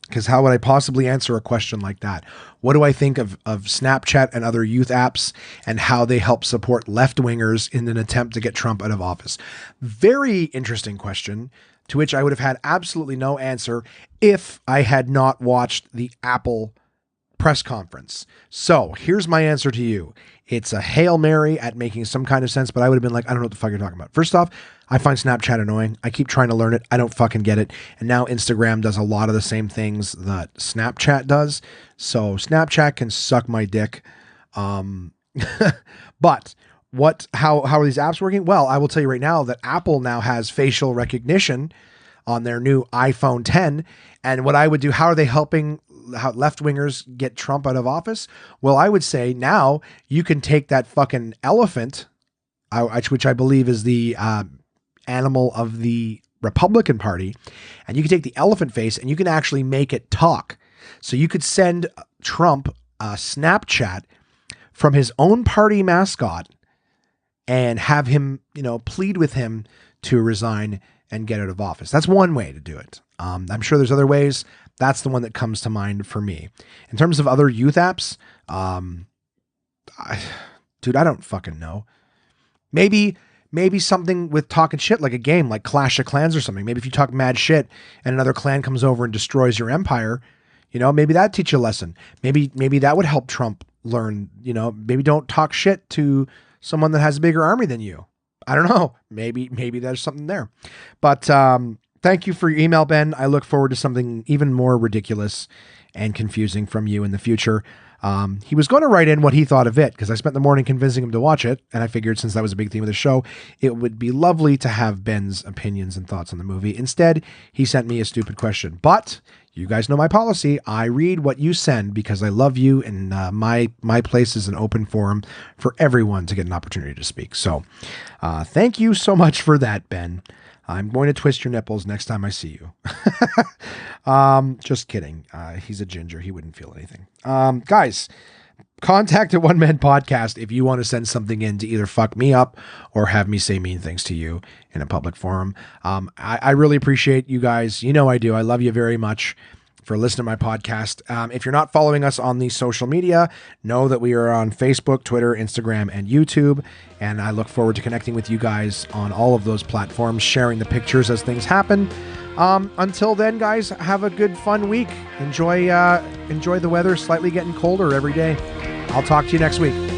because how would I possibly answer a question like that? What do I think of Snapchat and other youth apps and how they help support left-wingers in an attempt to get Trump out of office? Very interesting question, to which I would have had absolutely no answer if I had not watched the Apple press conference. So here's my answer to you. It's a Hail Mary at making some kind of sense, but I would have been like, I don't know what the fuck you're talking about. First off, I find Snapchat annoying. I keep trying to learn it. I don't fucking get it. And now Instagram does a lot of the same things that Snapchat does. So Snapchat can suck my dick. But how are these apps working? Well, I will tell you right now that Apple now has facial recognition on their new iPhone 10. And what I would do, how are they helping left-wingers get Trump out of office? Well, I would say now you can take that fucking elephant, which I believe is the animal of the Republican Party, and you can take the elephant face and you can actually make it talk. So you could send Trump a Snapchat from his own party mascot and have him, plead with him to resign and get out of office. That's one way to do it. I'm sure there's other ways. That's the one that comes to mind for me. In terms of other youth apps, I don't fucking know. Maybe something with talking shit, like a game like Clash of Clans or something. Maybe if you talk mad shit and another clan comes over and destroys your empire, maybe that'd teach you a lesson. Maybe that would help Trump learn, maybe don't talk shit to someone that has a bigger army than you. I don't know. Maybe there's something there. But thank you for your email, Ben. I look forward to something even more ridiculous and confusing from you in the future. He was going to write in what he thought of it because I spent the morning convincing him to watch it. And I figured since that was a big theme of the show, it would be lovely to have Ben's opinions and thoughts on the movie. Instead, he sent me a stupid question. But you guys know my policy. I read what you send because I love you, and my place is an open forum for everyone to get an opportunity to speak. So thank you so much for that, Ben. I'm going to twist your nipples next time I see you. Just kidding. He's a ginger. He wouldn't feel anything. Guys, contact the One Man Podcast if you want to send something in to either fuck me up or have me say mean things to you in a public forum. I really appreciate you guys. I do. I love you very much for listening to my podcast. If you're not following us on the social media, know that we are on Facebook, Twitter, Instagram, and YouTube. And I look forward to connecting with you guys on all of those platforms, sharing the pictures as things happen. Until then, guys, have a good, fun week. Enjoy the weather, slightly getting colder every day. I'll talk to you next week.